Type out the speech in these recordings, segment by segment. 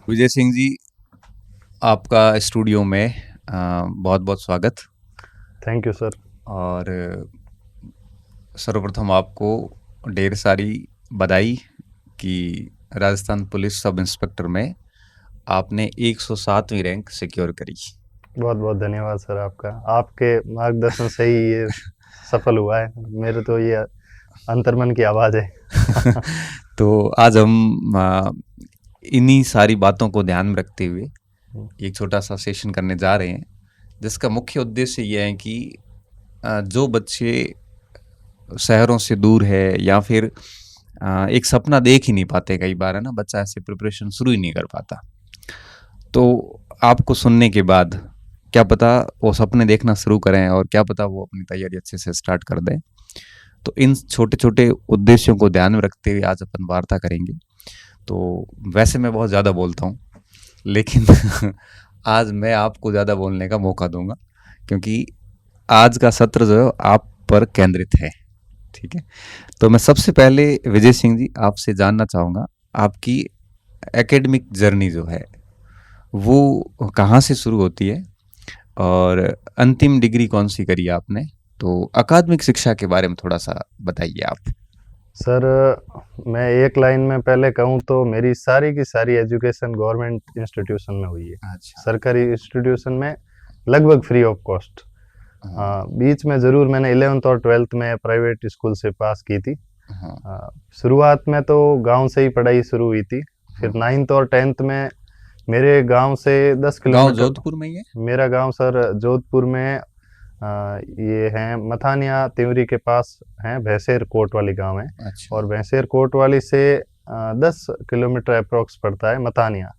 विजय सिंह जी, आपका स्टूडियो में बहुत बहुत स्वागत। Thank you sir. और सर्वप्रथम आपको ढेर सारी बधाई कि राजस्थान पुलिस सब इंस्पेक्टर में आपने 107वीं रैंक सिक्योर करी। बहुत बहुत धन्यवाद सर आपका। आपके मार्गदर्शन से ही ये सफल हुआ है। मेरे तो ये अंतर्मन की आवाज़ है। तो आज हम इन्हीं सारी बातों को ध्यान में रखते हुए एक छोटा सा सेशन करने जा रहे हैं, जिसका मुख्य उद्देश्य ये है कि जो बच्चे शहरों से दूर है या फिर एक सपना देख ही नहीं पाते, कई बार है ना, बच्चा ऐसे प्रिपरेशन शुरू ही नहीं कर पाता, तो आपको सुनने के बाद क्या पता वो सपने देखना शुरू करें और क्या पता वो अपनी तैयारी अच्छे से स्टार्ट कर दें। तो इन छोटे छोटे उद्देश्यों को ध्यान में रखते हुए आज अपन वार्ता करेंगे। तो वैसे मैं बहुत ज़्यादा बोलता हूँ, लेकिन आज मैं आपको ज़्यादा बोलने का मौका दूंगा, क्योंकि आज का सत्र जो है आप पर केंद्रित है। ठीक है, तो मैं सबसे पहले विजय सिंह जी आपसे जानना चाहूँगा, आपकी एकेडमिक जर्नी जो है वो कहाँ से शुरू होती है और अंतिम डिग्री कौन सी करी आपने? तो अकादमिक शिक्षा के बारे में थोड़ा सा बताइए आप। सर, मैं एक लाइन में पहले कहूँ तो मेरी सारी की सारी एजुकेशन गवर्नमेंट इंस्टीट्यूशन में हुई है। अच्छा। सरकारी इंस्टीट्यूशन में लगभग फ्री ऑफ कॉस्ट। हाँ। बीच में ज़रूर मैंने 11th और 12th में प्राइवेट स्कूल से पास की थी। हाँ। शुरुआत में तो गांव से ही पढ़ाई शुरू हुई थी। फिर हाँ। 9th और 10th में मेरे गांव से 10 गांव किलोमीटर। जोधपुर में ही है? मेरा गांव सर जोधपुर में ये हैं मथानिया तिवरी के पास हैं। भैंसेर कोट वाली गांव है। अच्छा। और भैंसेर कोट वाली से 10 किलोमीटर अप्रोक्स पड़ता है मथानिया।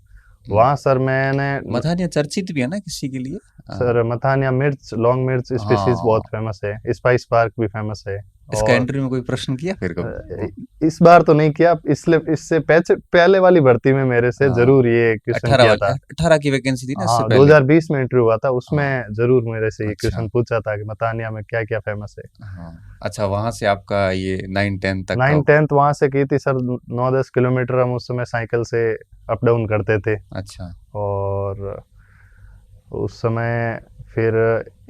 वहाँ सर मैंने मथानिया चर्चित भी है ना किसी के लिए? सर मथानिया मिर्च, लॉन्ग मिर्च स्पीसीज बहुत हाँ। फेमस है। स्पाइस पार्क भी फेमस है। इसका और इंटरव्यू में कोई प्रश्न किया फिर कभी? इस बार तो नहीं किया। इसलिए इससे पहले वाली भर्ती में मेरे से हाँ। जरूर ये क्वेश्चन अठारह किया वाली था। 18 की वैकेंसी थी ना इससे हाँ, पहले? 2020 में इंटरव्यू हुआ था। हाँ। उसमें जरूर मेरे से ये अच्छा। क्वेश्चन पूछा था कि मतानिया में क्या क्या फेमस है। हाँ। अच्छा, वहां से आपका ये 9-10 तक का। 9th 10th वहाँ से की थी सर। 9-10 किलोमीटर हम उस समय साइकिल से अप डाउन करते थे। अच्छा। और उस समय फिर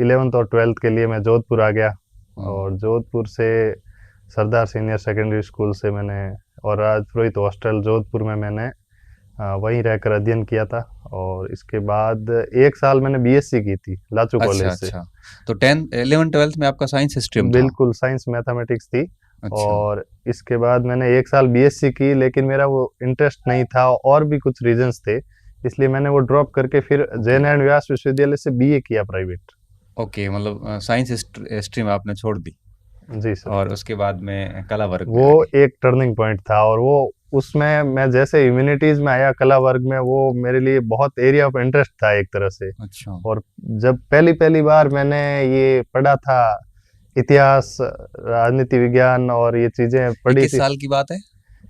11th और 12th के लिए मैं जोधपुर आ गया। हाँ। और जोधपुर से सरदार सीनियर सेकेंडरी स्कूल से मैंने और राजपुरोहित हॉस्टल जोधपुर में मैंने वहीं रहकर अध्ययन किया था। और इसके बाद 1 साल मैंने बीएससी की थी लाचू अच्छा। कॉलेज से। अच्छा, तो 10 11 12 में आपका साइंस स्ट्रीम था? बिल्कुल साइंस मैथमेटिक्स थी। अच्छा। और इसके बाद मैंने 1 साल बीएससी की, लेकिन मेरा वो इंटरेस्ट नहीं था और भी कुछ रीजंस थे। इसलिए मैंने वो ड्रॉप करके फिर ओके। जय नारायण व्यास विश्वविद्यालय से बीए किया प्राइवेट। ओके, मतलब साइंस स्ट्रीम आपने छोड़ दी जी सर। और उसके बाद में कला वर्ग में वो आ गए? एक टर्निंग पॉइंट था। और वो उसमें मैं जैसे ह्यूमैनिटीज में आया कला वर्ग में, वो मेरे लिए बहुत एरिया ऑफ इंटरेस्ट था एक तरह से। अच्छा। और जब पहली पहली बार मैंने ये पढ़ा था, इतिहास, राजनीति विज्ञान और ये चीजें ये पढ़ी किस थी। साल की बात है?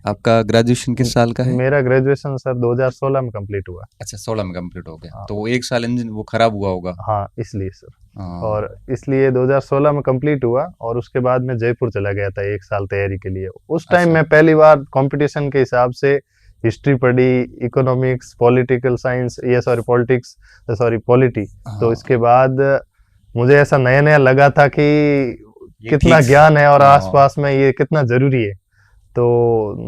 आपका ग्रेजुएशन किस साल का है? मेरा ग्रेजुएशन सर 2016 में कंप्लीट हुआ। अच्छा, 16 में कंप्लीट हो गया, हाँ। तो वो एक साल इंजन वो खराब हुआ होगा। हाँ, इसलिए सर। और हाँ। इसलिए 2016 में कंप्लीट हुआ और उसके बाद मैं जयपुर चला गया था 1 साल तैयारी के लिए। उस टाइम अच्छा। मैं पहली बार कंपटीशन के हिसाब से हिस्ट्री पढ़ी, इकोनॉमिक्स, पॉलिटिकल साइंस, ये सॉरी पॉलिटिक्स, सॉरी पॉलिटी। तो हाँ, इसके बाद मुझे ऐसा नया नया लगा था कि ये कितना ठीक ज्ञान है और हाँ। आसपास में ये कितना जरूरी है। तो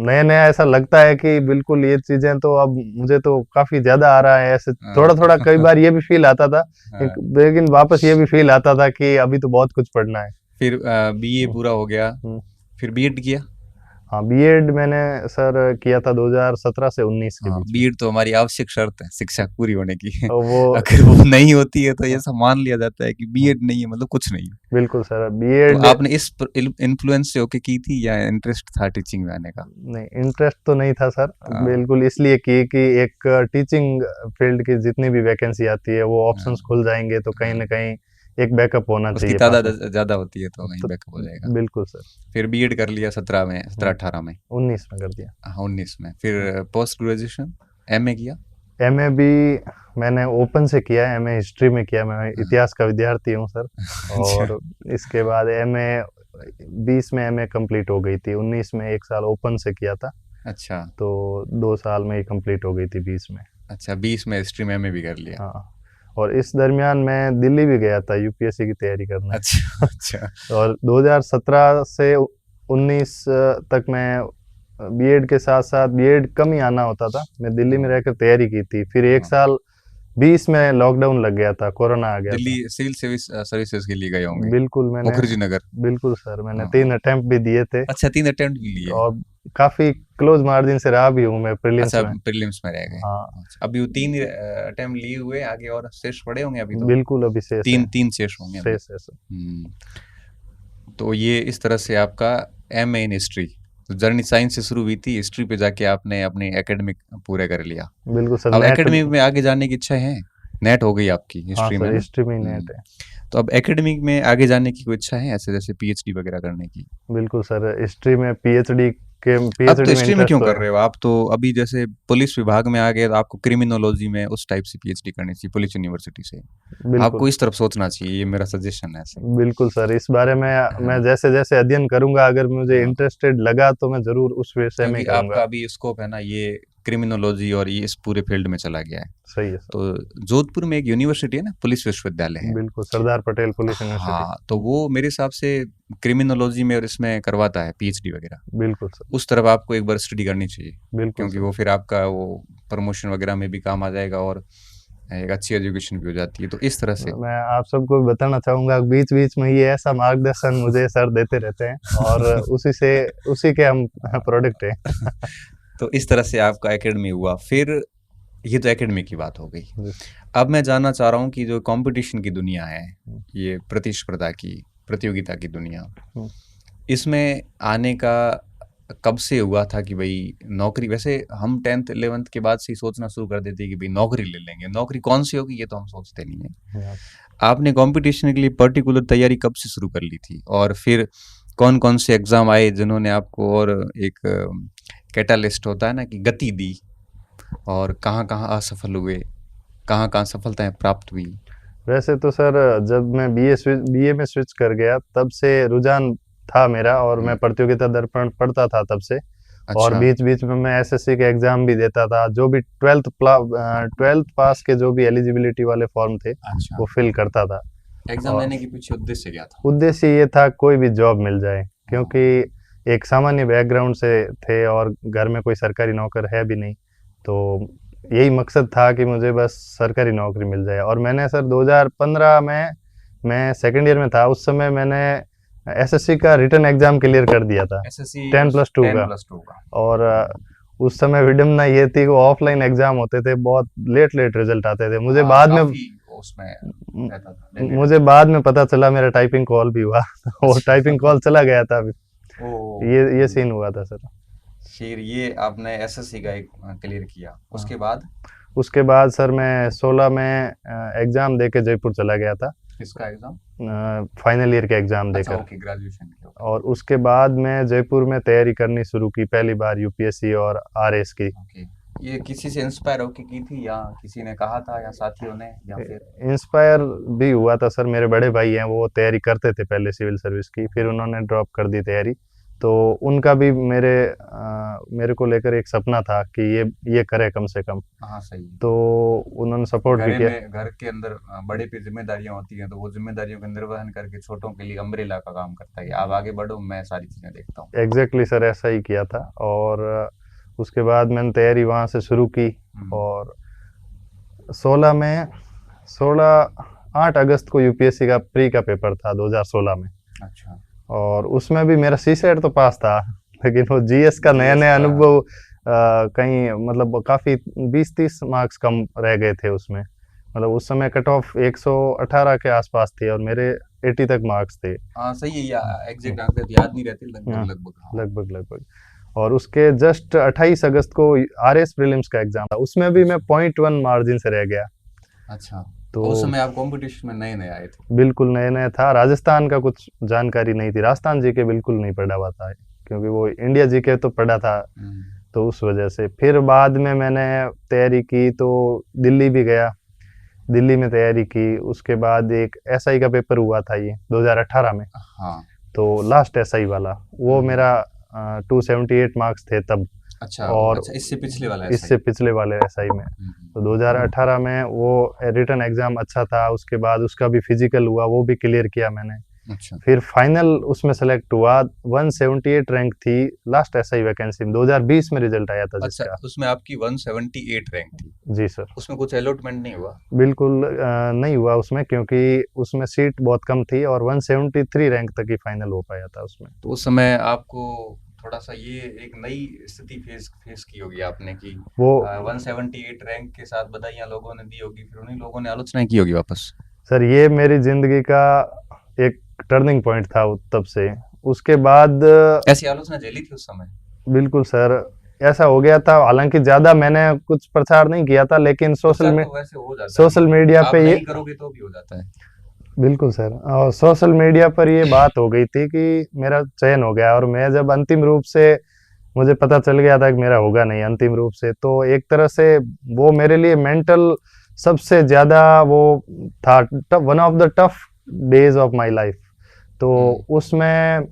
नया नया ऐसा लगता है कि बिल्कुल ये चीजें तो अब मुझे तो काफी ज्यादा आ रहा है। ऐसे हाँ। थोड़ा थोड़ा कई बार ये भी फील आता था। हाँ। लेकिन वापस ये भी फील आता था कि अभी तो बहुत कुछ पढ़ना है। फिर बीए हम्म, पूरा हो गया, हम्म। फिर बीएड किया? हाँ, बीएड मैंने सर किया था 2017 से 19 के हाँ, बीच में। बीएड तो हमारी आवश्यक शर्त है शिक्षा पूरी होने की। तो वो अगर वो नहीं होती है तो ये सब मान लिया जाता है कि बीएड नहीं है मतलब कुछ नहीं है। बिल्कुल सर तो बीएड। आपने इस इन्फ्लुएंस से होके की थी या इंटरेस्ट था टीचिंग में आने का? नहीं, इंटरेस्ट तो नहीं था सर। हाँ। बिल्कुल इसलिए कि एक टीचिंग फील्ड की जितनी भी वैकेंसी आती है वो ऑप्शंस हाँ। खुल जाएंगे, तो कहीं हाँ, ना कहीं एक बैकअप होना उसकी चाहिए पास में। तादाद ज्यादा होती है तो वहीं तो बैकअप हो जाएगा। बिल्कुल सर। फिर बीएड कर लिया 17 में, 17-18 में। 19 में कर दिया। हाँ, 19 में फिर पोस्ट ग्रेजुएशन एमए किया? एमए भी मैंने ओपन से किया है। एमए हिस्ट्री में किया। मैं हाँ। इतिहास का विद्यार्थी हूँ सर। अच्छा। और इसके बाद एमए 20 में एमए कंप्लीट हो गई थी। 19 में 1 साल ओपन से किया था। अच्छा। तो 2 साल में ही कंप्लीट हो गई थी 20 में। अच्छा, 20 में हिस्ट्री में एमए भी कर लिया। हाँ, और इस दरमियान मैं दिल्ली भी गया था यूपीएससी की तैयारी करने। अच्छा अच्छा। और 2017 से 19 तक मैं बीएड के साथ साथ, बीएड कम ही आना होता था, मैं दिल्ली में रहकर तैयारी की थी। फिर एक साल 20 में लॉकडाउन लग गया था, कोरोना आ गया दिल्ली था। सिविल सर्विसेज के लिए गए होंगे, बिल्कुल मैंने, मुखर्जी नगर। बिल्कुल सर, मैंने हाँ 3 हाँ। अटेम्प्ट भी दिए थे अच्छा, 3 अटेम्प्ट भी लिए। और काफी क्लोज मार्जिन से रहा भी हूँ मैं प्रीलिम्स अच्छा, में। प्रीलिम्स में रह गए। हाँ, अच्छा, अभी वो 3 अटेम्प्ट लिए हुए, आगे और शेष पड़े होंगे अभी तो। बिल्कुल अभी शेष है। 3 शेष होंगे अभी। शेष है सर। तो ये इस तरह से आपका एमए इन हिस्ट्री, तो जर्नी साइंस से शुरू हुई थी, हिस्ट्री पे जाके आपने अपनी एकेडमिक पूरे कर लिया। बिल्कुल सर, अब नेट। एकेडमिक में आगे जाने की इच्छा है? नेट हो गई आपकी हाँ हिस्ट्री में सर, ना? हिस्ट्री में ही नेट है। तो अब एकेडमिक में आगे जाने की कोई इच्छा है, ऐसे जैसे पीएचडी वगैरह करने की? बिल्कुल सर, हिस्ट्री में पीएचडी अब तो में हिस्ट्री में इंटरेस्ट क्यों तो कर है। रहे हो आप? तो अभी जैसे पुलिस विभाग में आ गए, तो आपको क्रिमिनोलॉजी में उस टाइप से पीएचडी करनी चाहिए पुलिस यूनिवर्सिटी से। बिल्कुल, आपको इस तरफ सोचना चाहिए, ये मेरा सजेशन है ऐसे। बिल्कुल सर, इस बारे में मैं हाँ जैसे जैसे अध्ययन करूंगा, अगर मुझे हाँ, इंटरेस्टेड लगा तो मैं जरूर उस विषय में क्योंकि ही आपका करूंगा। अभी स्कोप है ना, ये क्रिमिनोलॉजी और ये इस पूरे फील्ड में चला गया है। सही है सर। तो जोधपुर में एक यूनिवर्सिटी है ना, पुलिस विश्वविद्यालय है। बिल्कुल, सरदार पटेल पुलिस यूनिवर्सिटी। हाँ, तो वो मेरे हिसाब से क्रिमिनोलॉजी में और इसमें करवाता है पीएचडी वगैरह। बिल्कुल सर। उस तरफ आपको एक बार स्टडी करनी चाहिए, बिल्कुल क्योंकि सर। वो फिर आपका वो प्रमोशन वगैरह में भी काम आ जाएगा और एक अच्छी एजुकेशन भी हो जाती है, तो इस तरह से। मैं आप सबको भी बताना चाहूंगा, बीच बीच में ये ऐसा मार्गदर्शन मुझे सर देते रहते हैं और उसी के हम प्रोडक्ट हैं। तो इस तरह से आपका एकेडमी हुआ। फिर ये तो एकेडमी की बात हो गई। अब मैं जानना चाह रहा हूँ कि जो कंपटीशन की दुनिया है, ये प्रतिस्पर्धा की, प्रतियोगिता की दुनिया, इसमें आने का कब से हुआ था कि भाई नौकरी? वैसे हम 10th 11th के बाद से ही सोचना शुरू कर देते हैं कि भाई नौकरी ले लेंगे, नौकरी कौन सी होगी ये तो हम सोचते नहीं है। आपने कंपटीशन के लिए पर्टिकुलर तैयारी कब से शुरू कर ली थी, और फिर कौन कौन से एग्जाम आए जिन्होंने आपको और एक कैटालिस्ट होता है ना कि गति दी, और कहाँ कहाँ असफल हुए, कहाँ कहाँ सफलताएं प्राप्त हुई? वैसे तो सर, जब मैं बीए में स्विच कर गया तब से रुझान था मेरा, और मैं प्रतियोगिता दर्पण पढ़ता था तब से। और अच्छा बीच बीच में मैं एसएससी के एग्जाम भी देता था, जो भी 12th पास के जो भी एलिजिबिलिटी वाले फॉर्म थे अच्छा। वो फिल करता था। एग्जाम और देने के पीछे उद्देश्य क्या था? उद्देश्य ये था कोई भी जॉब मिल जाए, क्योंकि एक सामान्य बैकग्राउंड से थे और घर में कोई सरकारी नौकर है भी नहीं, तो यही मकसद था कि मुझे बस सरकारी नौकरी मिल जाए। और मैंने सर 2015 में, मैं सेकेंड ईयर में था उस समय, मैंने एसएससी का रिटन एग्जाम क्लियर कर दिया था, एसएससी 10+2 का। 10+2 का। और उस समय विडम्बना ये थी कि ऑफलाइन एग्जाम होते थे, बहुत लेट लेट रिजल्ट आते थे। मुझे बाद में उसमें रहता था, मुझे बाद में पता चला, मेरा टाइपिंग कॉल भी हुआ और टाइपिंग कॉल चला गया था। ये सीन हुआ था सर। फिर ये आपने एसएससी का एक क्लियर किया, उसके बाद सर मैं 16 में एग्जाम देके जयपुर चला गया था। किसका एग्जाम? फाइनल ईयर के एग्जाम देकर। ओके, ग्रेजुएशन के। और उसके बाद मैं जयपुर में तैयारी करनी शुरू की, पहली बार यूपीएससी और आरएस की। ओके, ये किसी से इंस्पायर होके की थी, या किसी ने कहा था, या साथियों ने, या फिर? इंस्पायर भी हुआ था सर, मेरे बड़े भाई हैं, वो तैयारी करते थे पहले सिविल सर्विस की, फिर उन्होंने ड्रॉप कर दी तैयारी। तो उनका भी मेरे को लेकर एक सपना था कि ये करे कम से कम। हाँ सही। तो उन्होंने सपोर्ट भी किया। घर के अंदर बड़े पे जिम्मेदारियां होती हैं, तो वो जिम्मेदारियों का निर्वहन करके छोटों के लिए अम्ब्रेला का काम करता है। आप आगे बढ़ो, मैं सारी चीजें देखता हूँ। एग्जैक्टली सर, ऐसा ही किया था। और उसके बाद मैंने तैयारी वहाँ से शुरू की। और 8 अगस्त को यूपीएससी का प्री का पेपर था 2016 में। अच्छा। और उसमें भी मेरा सीसेट तो पास था, लेकिन वो जीएस का नया अनुभव, कहीं मतलब काफी 20-30 मार्क्स कम रह गए थे उसमें। मतलब उस समय कट ऑफ 118 के आसपास थी और मेरे 80 तक मार्क्स थे। हाँ सही है, एग्जैक्ट आंकड़े याद नहीं रहते, लगभग। और उसके जस्ट 28 अगस्त को आरएस प्रीलिम्स का एग्जाम था, उसमें भी मैं 0.1 मार्जिन से रह गया। अच्छा। तो उस समय आप कंपटीशन में नए आए थे? बिल्कुल नए था। राजस्थान का कुछ जानकारी नहीं थी, राजस्थान जीके बिल्कुल नहीं पढ़ा हुआ था, क्योंकि वो इंडिया जीके तो पढ़ा था। तो उस वजह से फिर बाद में मैंने तैयारी की, तो दिल्ली भी गया, दिल्ली में तैयारी की। उसके बाद एक एसआई का पेपर हुआ था ये 2018 में। हाँ। तो लास्ट एसआई वाला, वो मेरा 278 मार्क्स थे तब। अच्छा। और अच्छा, इससे पिछले वाले एसआई में तो 2018 में वो रिटन एग्जाम अच्छा था, उसके बाद उसका भी फिजिकल हुआ, वो भी क्लियर किया मैंने। अच्छा फिर फाइनल उसमें सेलेक्ट हुआ, 178 रैंक थी लास्ट एसआई वैकेंसी में, 2020 में रिजल्ट आया था अच्छा, जिसका। उसमें आपकी 178 रैंक थी। जी सर। उसमें कुछ अलॉटमेंट नहीं हुआ? बिल्कुल नहीं हुआ उसमें, क्योंकि उसमें सीट बहुत कम थी और 173 रैंक तक ही फाइनल हो पाया था उसमें। तो उस समय आपको थोड़ा सा ये एक नई स्थिति फेस फेस की होगी आपने कि वो 178 रैंक के साथ बधाइयाँ लोगों ने दी होगी, फिर उन्हीं लोगों ने आलोचना की होगी वापस। सर ये मेरी जिंदगी का एक टर्निंग पॉइंट था तब से। उसके बाद ऐसी आलोचना झेली थी उस समय? बिल्कुल सर, ऐसा हो गया था। हालांकि ज्यादा मैंने कुछ प्रचार नहीं किया था, लेकिन प्रचार तो वैसे हो जाता है, सोशल मीडिया आप पे ये नहीं करोगे तो भी हो जाता है। बिल्कुल सर, और सोशल मीडिया पर ये बात हो गई थी कि मेरा चयन हो गया, और मैं जब अंतिम रूप से मुझे पता चल गया था कि मेरा होगा नहीं अंतिम रूप से, तो एक तरह से वो मेरे लिए मेंटल सबसे ज्यादा वो था, one of the tough days of my life. तो उसमें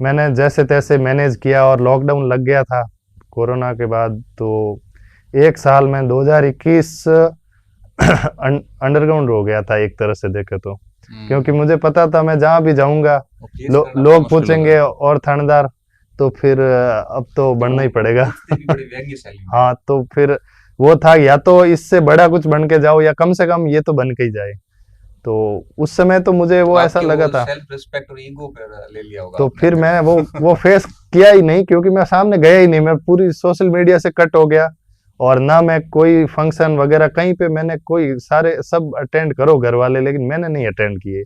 मैंने जैसे तैसे मैनेज किया, और लॉकडाउन लग गया था कोरोना के बाद। तो एक साल में 2021 अंडरग्राउंड हो गया था एक तरह से देखे तो, क्योंकि मुझे पता था मैं जहाँ भी जाऊंगा लोग पूछेंगे और थानेदार, तो फिर अब तो बनना ही पड़ेगा। हाँ, तो फिर वो था या तो इससे बड़ा कुछ बन के जाओ, या कम से कम ये तो बन के ही जाए। तो उस समय तो मुझे वो ऐसा लगा था, सेल्फ रिस्पेक्ट और ईगो पे ले लिया होगा तो आपने। फिर मैं वो फेस किया ही नहीं, क्योंकि मैं सामने गया ही नहीं। मैं पूरी सोशल मीडिया से कट हो गया, और ना मैं कोई फंक्शन वगैरह कहीं पे मैंने कोई सारे सब अटेंड करो घर वाले, लेकिन मैंने नहीं अटेंड किए।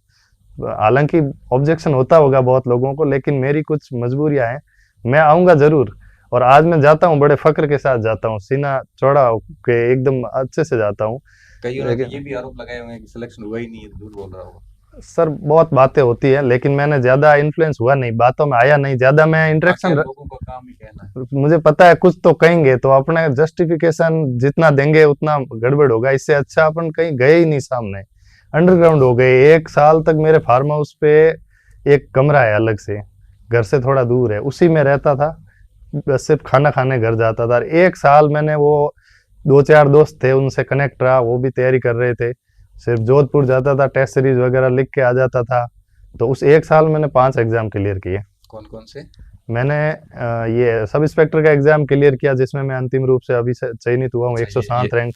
हालांकि ऑब्जेक्शन होता होगा बहुत लोगों को, लेकिन मेरी कुछ मजबूरियां हैं। मैं आऊंगा जरूर, और आज मैं जाता हूँ बड़े फक्र के साथ जाता हूँ, सीना चौड़ा के एकदम अच्छे से जाता हूँ। कई लोग ये भी आरोप लगाए हुए हैं कि सिलेक्शन हुआ ही नहीं है, झूठ बोल रहा होगा। सर बहुत बातें होती है, लेकिन मैंने ज्यादा इन्फ्लुएंस हुआ नहीं, बातों में आया नहीं ज्यादा, मैं इंटरेक्शन लोगों का काम ही कहना है। मुझे पता है कुछ तो कहेंगे, तो अपने जस्टिफिकेशन जितना देंगे उतना गड़बड़ होगा। इससे अच्छा अपन कहीं गए ही नहीं सामने, अंडरग्राउंड हो गए। एक साल तक मेरे फार्म हाउस पे एक कमरा है अलग से, घर से थोड़ा दूर है, उसी में रहता था, बस सिर्फ खाना खाने घर जाता था। एक साल मैंने वो 2-4 दोस्त थे उनसे कनेक्ट रहा, वो भी तैयारी कर रहे थे, सिर्फ जोधपुर जाता था, टेस्ट सीरीज वगैरह लिख के आ जाता था। तो उस एक साल मैंने 5 एग्जाम क्लियर किए। कौन कौन से? मैंने ये सब इंस्पेक्टर का एग्जाम क्लियर किया, जिसमें मैं अंतिम रूप से अभी चयनित हुआ हूँ। 107 रैंक।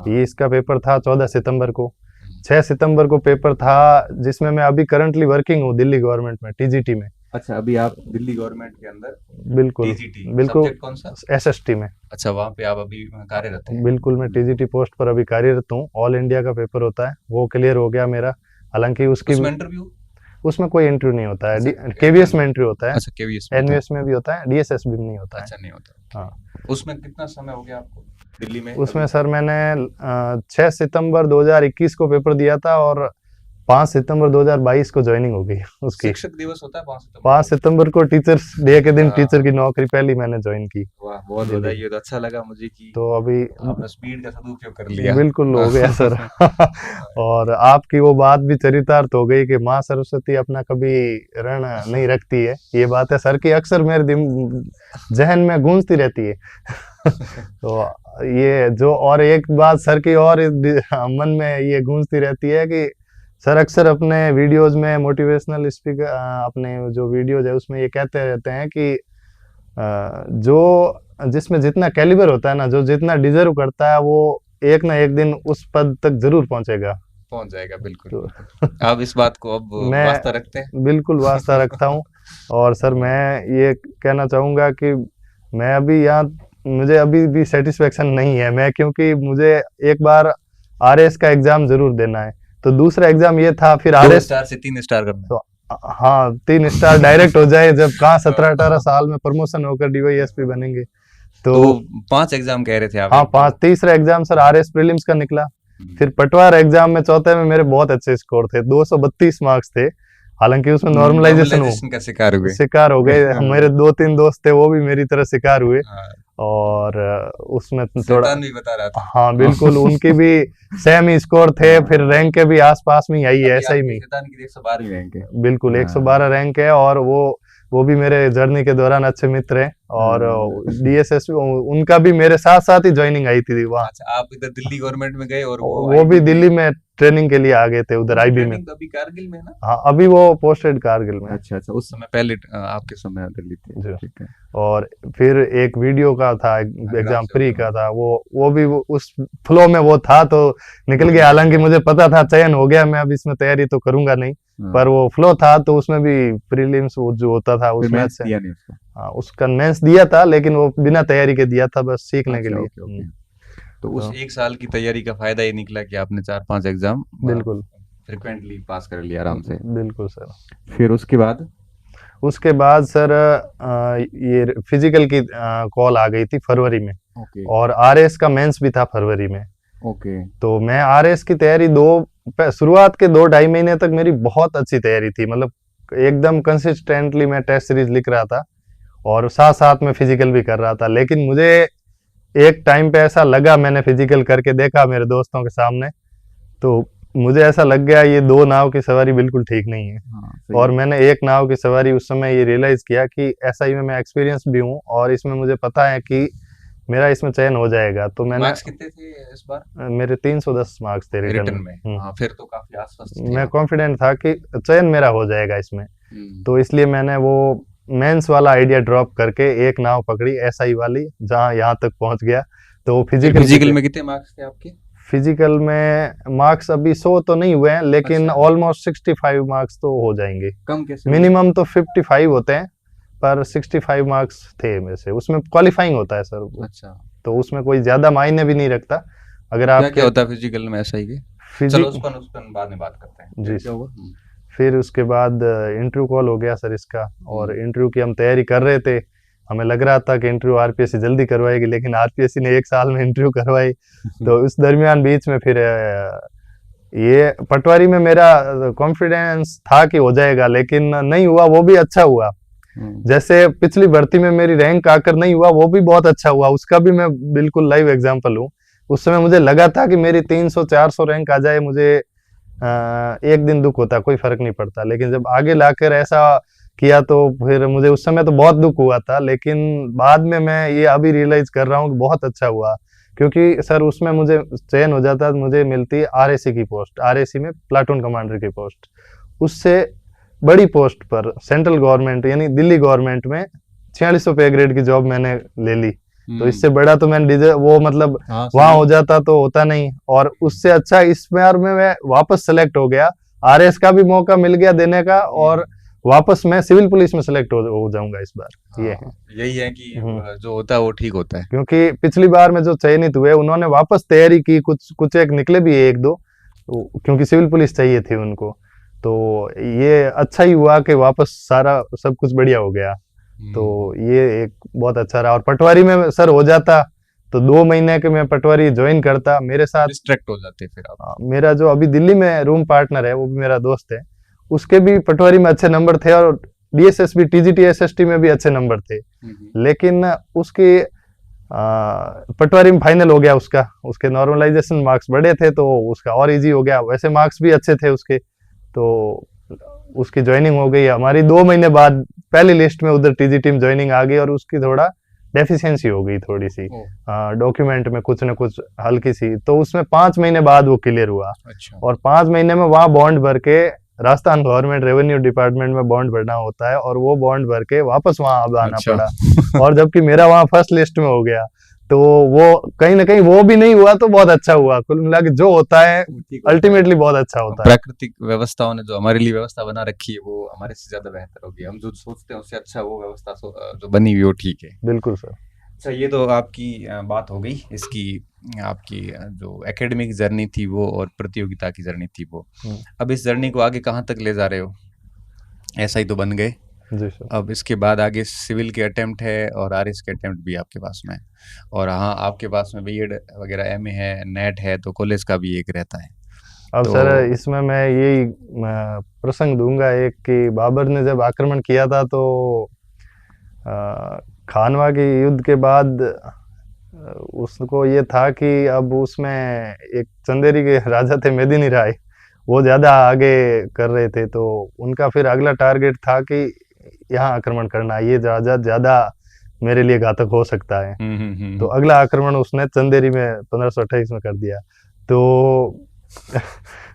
ये इसका पेपर था 14 सितंबर को। 6 सितंबर को पेपर था, जिसमें मैं अभी करंटली वर्किंग हूँ दिल्ली गवर्नमेंट में, टीजीटी में। अच्छा, अभी आप दिल्ली गवर्नमेंट के अंदर? बिल्कुल बिल्कुल। सब्जेक्ट कौन सा? एसएसटी में। अच्छा, वहाँ पे आप अभी कार्यरत हैं? बिल्कुल, मैं टीजीटी पोस्ट पर अभी कार्यरत हूँ। ऑल इंडिया का पेपर होता है, वो क्लियर हो गया मेरा। हालांकि उसकी इंटरव्यू, उसमें कोई इंटरव्यू नहीं होता है। केवीएस में इंटरव्यू होता है। अच्छा, केवीएस एनवीएस में भी होता है, डीएसएसबी में नहीं होता है। अच्छा, नहीं होता। हाँ। उसमें कितना समय हो गया आपको दिल्ली में? उसमें सर मैंने 6 सितंबर 2021 को पेपर दिया था, और 5 सितंबर 2022 को ज्वाइनिंग हो गई उसकी। शिक्षक दिवस होता है 5 सितंबर को टीचर्स डे के दिन टीचर की नौकरी पहली मैंने ज्वाइन की। वाह, बहुत बधाई। तो अच्छा लगा मुझे कि तो अभी आपने स्पीड का सदुपयोग कर लिया। बिल्कुल हो गया सर। और आपकी वो बात भी चरितार्थ हो गई कि माँ सरस्वती अपना कभी ऋण नहीं रखती है। ये बात है सर की अक्सर मेरे जहन में गूंजती रहती है। तो ये जो, और एक बात सर की और मन में ये गूंजती रहती है कि सर अक्सर अपने वीडियोस में मोटिवेशनल स्पीकर, अपने जो वीडियोस है उसमें ये कहते रहते हैं कि जो जिसमें जितना कैलिबर होता है ना, जो जितना डिजर्व करता है, वो एक ना एक दिन उस पद तक जरूर पहुंच जाएगा। बिल्कुल। तो आप इस बात को अब वास्ता रखते हैं? बिल्कुल वास्ता रखता हूँ। और सर मैं ये कहना चाहूंगा कि मैं अभी यहाँ, मुझे अभी भी सेटिस्फेक्शन नहीं है मैं, क्योंकि मुझे एक बार आरएस का एग्जाम जरूर देना है। तो दूसरा एग्जाम ये था, फिर आरएस 2 स्टार से 3 स्टार करना। तो हाँ, 3 स्टार डायरेक्ट हो जाए, जब कहाँ 17-18 साल में प्रमोशन होकर डीवाईएसपी बनेंगे। तो 5 एग्जाम कह रहे थे आप? हाँ, 5। तीसरा एग्जाम सर आरएस प्रीलिम्स का निकला। फिर पटवार एग्जाम में चौथे में मेरे बहुत अच्छे स्कोर थे, 232 मार्क्स थे। हालांकि उसमें नॉर्मलाइजेशन का शिकार हो गए। मेरे 2-3 दोस्त थे, वो भी मेरी तरह शिकार हुए। और उसमें थोड़ा भी बता रहा था। हाँ बिल्कुल, उनकी भी सेम ही स्कोर थे, फिर रैंक के भी आसपास में आई है, ऐसा ही में। 112 रैंक है। बिल्कुल 112 रैंक है, और वो वो भी मेरे जर्नी के दौरान अच्छे मित्र हैं। और हम्म। डीएसएस उनका भी मेरे साथ साथ ही ज्वाइनिंग आई थी वहाँ। अच्छा, आप इधर दिल्ली गवर्नमेंट में गए और वो वो भी आईबी दिल्ली में। में ट्रेनिंग के लिए आ गए थे उधर आईबी में। ट्रेनिंग अभी कारगिल में है ना? हाँ, अभी वो पोस्टेड कारगिल में है। अच्छा अच्छा, उस समय पहले आपके समय दिल्ली थे, जी। ठीक है। और फिर एक वीडियो का था, ग्राम एग्जाम सेवक प्री का। का था, वो भी उस फ्लो में वो था तो निकल गया। हालांकि मुझे पता था चयन हो गया, मैं अब इसमें तैयारी तो करूंगा नहीं, पर वो फ्लो था तो उसमें भी प्रीलिम्स जो होता था फिर उसमें मेंस से। दिया नहीं उसका? हाँ, उसका मेंस दिया था, लेकिन वो बिना तैयारी के दिया था, बस सीखने के अच्छा, लिए। Okay okay. तो उस तो एक साल की तैयारी का फायदा ये निकला कि आपने 4-5 एग्जाम बिल्कुल फ्रिक्वेंटली पास कर लिया आराम से। बिल्कुल सर। फिर उसके बाद? उसके बाद सर ये फिजिकल की कॉल आ गई थी फरवरी में, ओके और आरएस का मेंस भी था फरवरी में। ओके। तो मैं आरएस की तैयारी शुरुआत के 2-2.5 महीने तक मेरी बहुत अच्छी तैयारी थी, मतलब एकदम कंसिस्टेंटली मैं टेस्ट सीरीज लिख रहा था और साथ साथ में फिजिकल भी कर रहा था। लेकिन मुझे एक टाइम पे ऐसा लगा, मैंने फिजिकल करके देखा मेरे दोस्तों के सामने, तो मुझे ऐसा लग गया ये दो नाव की सवारी बिल्कुल ठीक नहीं है। हाँ, सही और है। मैंने एक नाव की सवारी उस समय ये रियलाइज किया कि एसआई में मैं एक्सपीरियंस भी हूँ और इसमें मुझे पता है कि मेरा इसमें चयन हो जाएगा। तो मैंने मार्क्स कितने थे इस बार मेरे 310 मार्क्स थे रिटर्न रिटर्न में। में? हाँ, फिर तो काफी आसपास थे मैं आप। कॉन्फिडेंट था कि चयन मेरा हो जाएगा इसमें। हम्म। तो इसलिए मैंने वो मेंस वाला आइडिया ड्रॉप करके एक नाव पकड़ी एसआई वाली, जहाँ यहाँ तक पहुंच गया। तो फिर फिजिकल फिजिकल में कितने मार्क्स थे आपके? फिजिकल में मार्क्स अभी 100 तो नहीं हुए हैं, लेकिन अच्छा। ऑलमोस्ट 65 मार्क्स तो हो जाएंगे। कम कैसे हुए? मिनिमम तो 55 होते हैं, पर 65 मार्क्स थे मेरे से। उसमें क्वालिफाइंग होता है सर वो, अच्छा। तो उसमें कोई ज्यादा मायने भी नहीं रखता। अगर क्या आप क्या होता है फिजिकल में ऐसा ही के? चलो फिजिक उस पर बाद में बात करते हैं। जी फिर सर। क्या हुआ? फिर उसके बाद इंटरव्यू कॉल हो गया सर इसका, और हम्म। इंटरव्यू की हम तैयारी कर रहे थे। हमें लग रहा था कि इंटरव्यू आरपीएससी जल्दी करवाएगी, लेकिन आरपीएससी ने एक साल में इंटरव्यू करवाई। तो उस दरमियान बीच में फिर ये पटवारी में मेरा कॉन्फिडेंस था कि हो जाएगा, लेकिन नहीं हुआ। वो भी अच्छा हुआ, जैसे पिछली भर्ती में मेरी रैंक आकर नहीं हुआ, वो भी बहुत अच्छा हुआ। उसका भी मैं बिल्कुल लाइव एग्जांपल हूँ। उस समय मुझे लगा था कि मेरी 300-400 रैंक आ जाए, मुझे एक दिन दुख होता, कोई फर्क नहीं पड़ता। लेकिन जब आगे लाकर ऐसा किया तो फिर मुझे उस समय तो बहुत दुख हुआ था, लेकिन बाद में मैं ये अभी रियलाइज कर रहा हूँ कि बहुत अच्छा हुआ। क्योंकि सर उसमें मुझे चयन हो जाता, मुझे मिलती आरएसी की पोस्ट, आरएसी में प्लाटून कमांडर की पोस्ट। उससे बड़ी पोस्ट पर सेंट्रल गवर्नमेंट यानी दिल्ली गवर्नमेंट में 4600 पे ग्रेड की जॉब मैंने ले ली। तो इससे बड़ा तो मैंने वो मतलब वहां हो जाता तो होता नहीं, और उससे अच्छा इस बार में मैं वापस सेलेक्ट हो गया। आरएस का भी मौका मिल गया देने का, और वापस मैं सिविल पुलिस में सेलेक्ट हो जाऊंगा इस बार। ये है, यही है कि जो होता है वो ठीक होता है। क्योंकि पिछली बार में जो चयनित हुए उन्होंने वापस तैयारी की, कुछ कुछ एक निकले भी एक दो, क्योंकि सिविल पुलिस चाहिए थी उनको। तो ये अच्छा ही हुआ कि वापस सारा सब कुछ बढ़िया हो गया। तो ये एक बहुत अच्छा रहा। और पटवारी में सर हो जाता तो 2 महीने के मैं पटवारी ज्वाइन करता। मेरे साथ डिस्ट्रैक्ट हो जाते फिर आप। मेरा जो अभी दिल्ली में रूम पार्टनर है वो भी मेरा दोस्त है, उसके भी पटवारी में अच्छे नंबर थे, और डीएसएस भी टीजीटी एसएसटी में भी अच्छे नंबर थे। लेकिन उसकी पटवारी में फाइनल हो गया उसका, उसके नॉर्मलाइजेशन मार्क्स बढ़े थे तो उसका और इजी हो गया। वैसे मार्क्स भी अच्छे थे उसके, तो उसकी ज्वाइनिंग हो गई। हमारी 2 महीने बाद पहली लिस्ट में उधर टीजी टीम ज्वाइनिंग आ गई, और उसकी थोड़ा डेफिशिएंसी हो गई थोड़ी सी डॉक्यूमेंट में, कुछ न कुछ हल्की सी। तो उसमें 5 महीने बाद वो क्लियर हुआ। अच्छा। और 5 महीने में वहां बॉन्ड भर के, राजस्थान गवर्नमेंट रेवेन्यू डिपार्टमेंट में बॉन्ड भरना होता है, और वो बॉन्ड भर के वापस वहां अब आना पड़ा। और जबकि मेरा वहां फर्स्ट लिस्ट में हो गया, तो वो कहीं ना कहीं वो भी नहीं हुआ तो बहुत अच्छा हुआ। कुल मिला के जो होता है अल्टीमेटली बहुत अच्छा होता है। प्राकृतिक व्यवस्थाओं ने जो हमारे लिए व्यवस्था बना रखी है वो हमारे से ज्यादा बेहतर होगी। हम जो सोचते हैं उससे अच्छा वो व्यवस्था जो बनी हुई वो ठीक है। बिल्कुल सर। अच्छा, ये तो आपकी बात हो गई इसकी, आपकी जो एकेडमिक जर्नी थी वो और प्रतियोगिता की जर्नी थी वो। अब इस जर्नी को आगे कहाँ तक ले जा रहे हो? ऐसा ही तो बन गए जी सर। अब इसके बाद आगे सिविल के अटेम्प्ट है और आरएस के अटेम्प्ट भी आपके पास में है, और हाँ आपके पास में बीएड वगैरह एमए है, नेट है, तो कॉलेज का भी एक रहता है। अब तो सर इसमें मैं यही प्रसंग दूंगा एक, कि बाबर ने जब आक्रमण किया था तो खानवा के युद्ध के बाद उसको ये था कि अब उसमें एक चंदेरी के राजा थे मेदिनी राय, वो ज़्यादा आगे कर रहे थे। तो उनका फिर अगला टारगेट था कि यहाँ आक्रमण करना, ये ज़्यादा मेरे लिए घातक हो सकता है। तो अगला आक्रमण उसने चंदेरी में 1528 में कर दिया। तो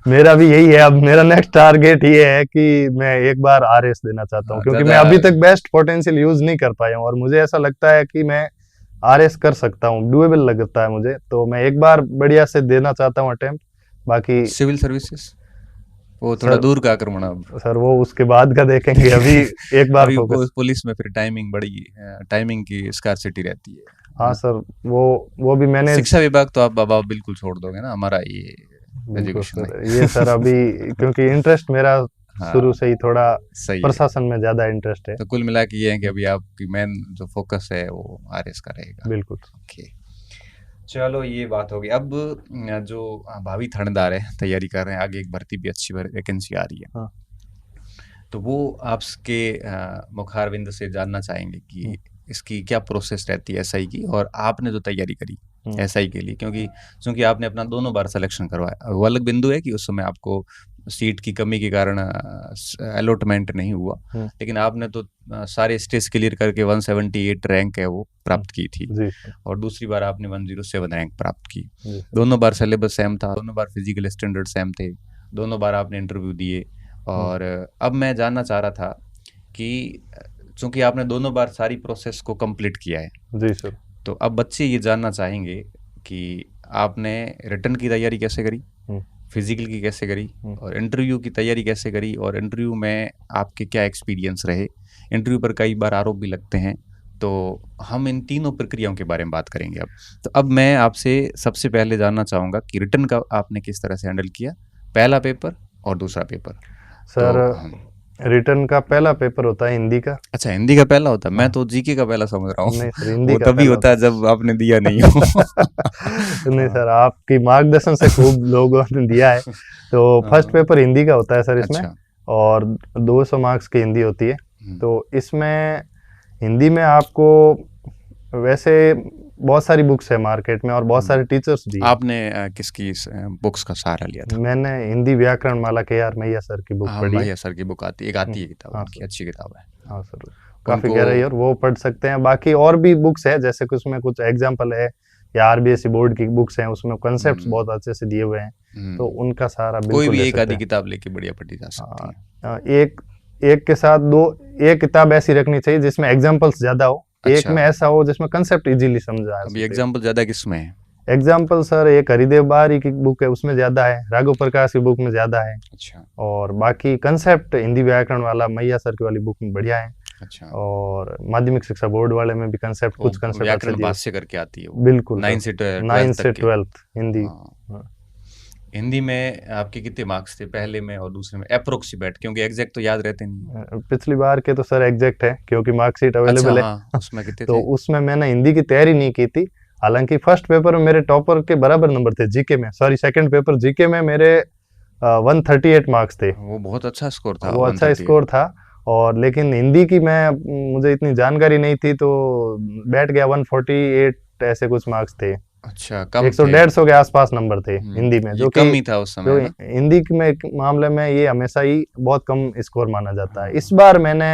मेरा भी यही है, अब मेरा नेक्स्ट टारगेट ये है कि मैं एक बार आरएस देना चाहता हूँ, क्योंकि मैं अभी तक बेस्ट पोटेंशियल यूज नहीं कर पाया हूँ और मुझे ऐसा लगता है कि मैं आरएस कर सकता हूँ, डुएबल लगता है मुझे। तो मैं एक बार बढ़िया से देना चाहता हूँ अटेम्प्ट। बाकी सिविल सर्विसेज वो थोड़ा दूर का आक्रमण, अब सर वो उसके बाद का देखेंगे, अभी एक बार अभी पुलिस में फिर टाइमिंग की स्कार्सिटी रहती है। हाँ सर, वो भी मैंने शिक्षा विभाग तो आप बिल्कुल छोड़ दोगे ना, हमारा ये एजुकेशन सर, ये सर अभी क्योंकि इंटरेस्ट मेरा शुरू से ही थोड़ा प्रशासन में ज्यादा इंटरेस्ट है। तो कुल मिला के ये है कि अभी आपकी मेन जो फोकस है वो आरएस का रहेगा। बिल्कुल। ओके, चलो ये बात होगी। अब जो भावी थानेदार है तैयारी कर रहे हैं, आगे एक भर्ती भी अच्छी वैकेंसी आ रही है। हाँ। तो वो आपके मुखारविंद से जानना चाहेंगे कि इसकी क्या प्रोसेस रहती है एसआई की, और आपने जो तैयारी करी एसआई के लिए, क्योंकि आपने अपना दोनों बार सिलेक्शन करवाया। वो अलग बिंदु है कि उस समय आपको सीट की कमी के कारण अलॉटमेंट नहीं हुआ, लेकिन आपने तो सारे स्टेज क्लियर करके 178 रैंक है वो प्राप्त की थी, और दूसरी बार आपने 107 रैंक प्राप्त की। दोनों बार सिलेबस सेम था, दोनों बार फिजिकल स्टैंडर्ड सेम थे, दोनों बार आपने इंटरव्यू दिए। और अब मैं जानना चाह रहा था कि चूंकि आपने दोनों बार सारी प्रोसेस को कंप्लीट किया है जी सर, तो अब बच्चे ये जानना चाहेंगे कि आपने रिटर्न की तैयारी कैसे करी, फिजिकल की कैसे करी, और इंटरव्यू की तैयारी कैसे करी, और इंटरव्यू में आपके क्या एक्सपीरियंस रहे। इंटरव्यू पर कई बार आरोप भी लगते हैं, तो हम इन तीनों प्रक्रियाओं के बारे में बात करेंगे अब। तो अब मैं आपसे सबसे पहले जानना चाहूँगा कि रिटर्न का आपने किस तरह से हैंडल किया, पहला पेपर और दूसरा पेपर। सर रिटर्न का पहला पेपर होता है हिंदी का। अच्छा, हिंदी का पहला होता है? मैं तो जीके का पहला समझ रहा हूँ। नहीं सर, हिंदी वो का तभी होता है जब आपने दिया नहीं हो। नहीं सर, आपकी मार्गदर्शन से खूब लोगों ने दिया है। तो फर्स्ट पेपर हिंदी का होता है सर इसमें। अच्छा। और 200 मार्क्स की हिंदी होती है। तो इसमें हिंदी में आपको वैसे बहुत सारी बुक्स है मार्केट में और बहुत सारे टीचर्स भी। आपने किसकी बुक्स का सहारा लिया था? मैंने हिंदी व्याकरण माला KR मैया सर की बुक पढ़ी। मैया सर की बुक आती है किताब। हाँ, अच्छी किताब है। हाँ सर, काफी गहराई है और वो पढ़ सकते हैं। बाकी और भी बुक्स है, जैसे कि उसमें कुछ एग्जाम्पल है या आरबीएसई बोर्ड की बुक्स हैं, उसमें कॉन्सेप्ट्स बहुत अच्छे से दिए हुए हैं, तो उनका सहारा कोई भी एक आधी किताब लेके बढ़िया पढ़ी जा सकती है। एक के साथ एक किताब ऐसी रखनी चाहिए जिसमें एग्जाम्पल्स ज्यादा हो। अच्छा। एक में ऐसा हो जिसमें कंसेप्ट इजीली समझा है। अभी एग्जाम्पल ज्यादा किसमें है? एग्जाम्पल सर एक हरिदेव बारी की बुक है उसमें ज्यादा है, राघव प्रकाश की बुक में ज्यादा है। अच्छा। और बाकी कंसेप्ट हिंदी व्याकरण वाला मैया सर की वाली बुक में बढ़िया है। अच्छा। और माध्यमिक शिक्षा बोर्ड वाले में भी कंसेप्ट कुछ कंसेप्ट व्याकरण भाष्य करके आती है। बिल्कुल 9 से 12th हिंदी। हिंदी में आपके कितने मार्क्स थे पहले में और दूसरे में अप्रोक्सीमेट, क्योंकि एग्जैक्ट तो याद रहते नहीं? पिछली बार के तो सर एग्जैक्ट है क्योंकि मार्कशीट अवेलेबल है। उसमें कितने तो उसमें मैंने हिंदी की तैयारी नहीं की थी, हालांकि फर्स्ट पेपर में मेरे टॉपर के बराबर नंबर थे। जीके में सेकंड पेपर जीके में मेरे 138 मार्क्स थे। वो बहुत अच्छा स्कोर था। वो अच्छा स्कोर था। और लेकिन हिंदी की मुझे इतनी जानकारी नहीं थी तो बैठ गया 148 ऐसे कुछ मार्क्स थे। अच्छा, कम 100-150 के आसपास नंबर थे हिंदी में, जो कम ही था उस समय। हिंदी में मामले में ये हमेशा ही बहुत कम स्कोर माना जाता है। इस बार मैंने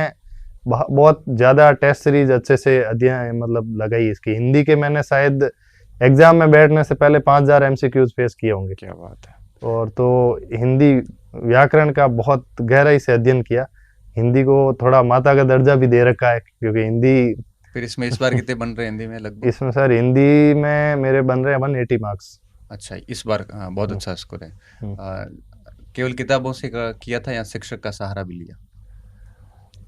बहुत ज्यादा टेस्ट सीरीज अच्छे से अध्ययन लगाई इसकी। हिंदी के मैंने शायद एग्जाम में बैठने से पहले 5000 MCQs फेस किए होंगे। क्या बात है। और तो हिंदी व्याकरण का बहुत गहराई से अध्ययन किया। हिंदी को थोड़ा माता का दर्जा भी दे रखा है क्योंकि हिंदी। फिर इसमें इस बार कितने बन रहे हैं हिंदी में लगभग? इसमें सर हिंदी में मेरे बन रहे हैं 180 मार्क्स। अच्छा, इस बार बहुत अच्छा स्कोर है। केवल किताबों से किया था या शिक्षक का सहारा भी लिया?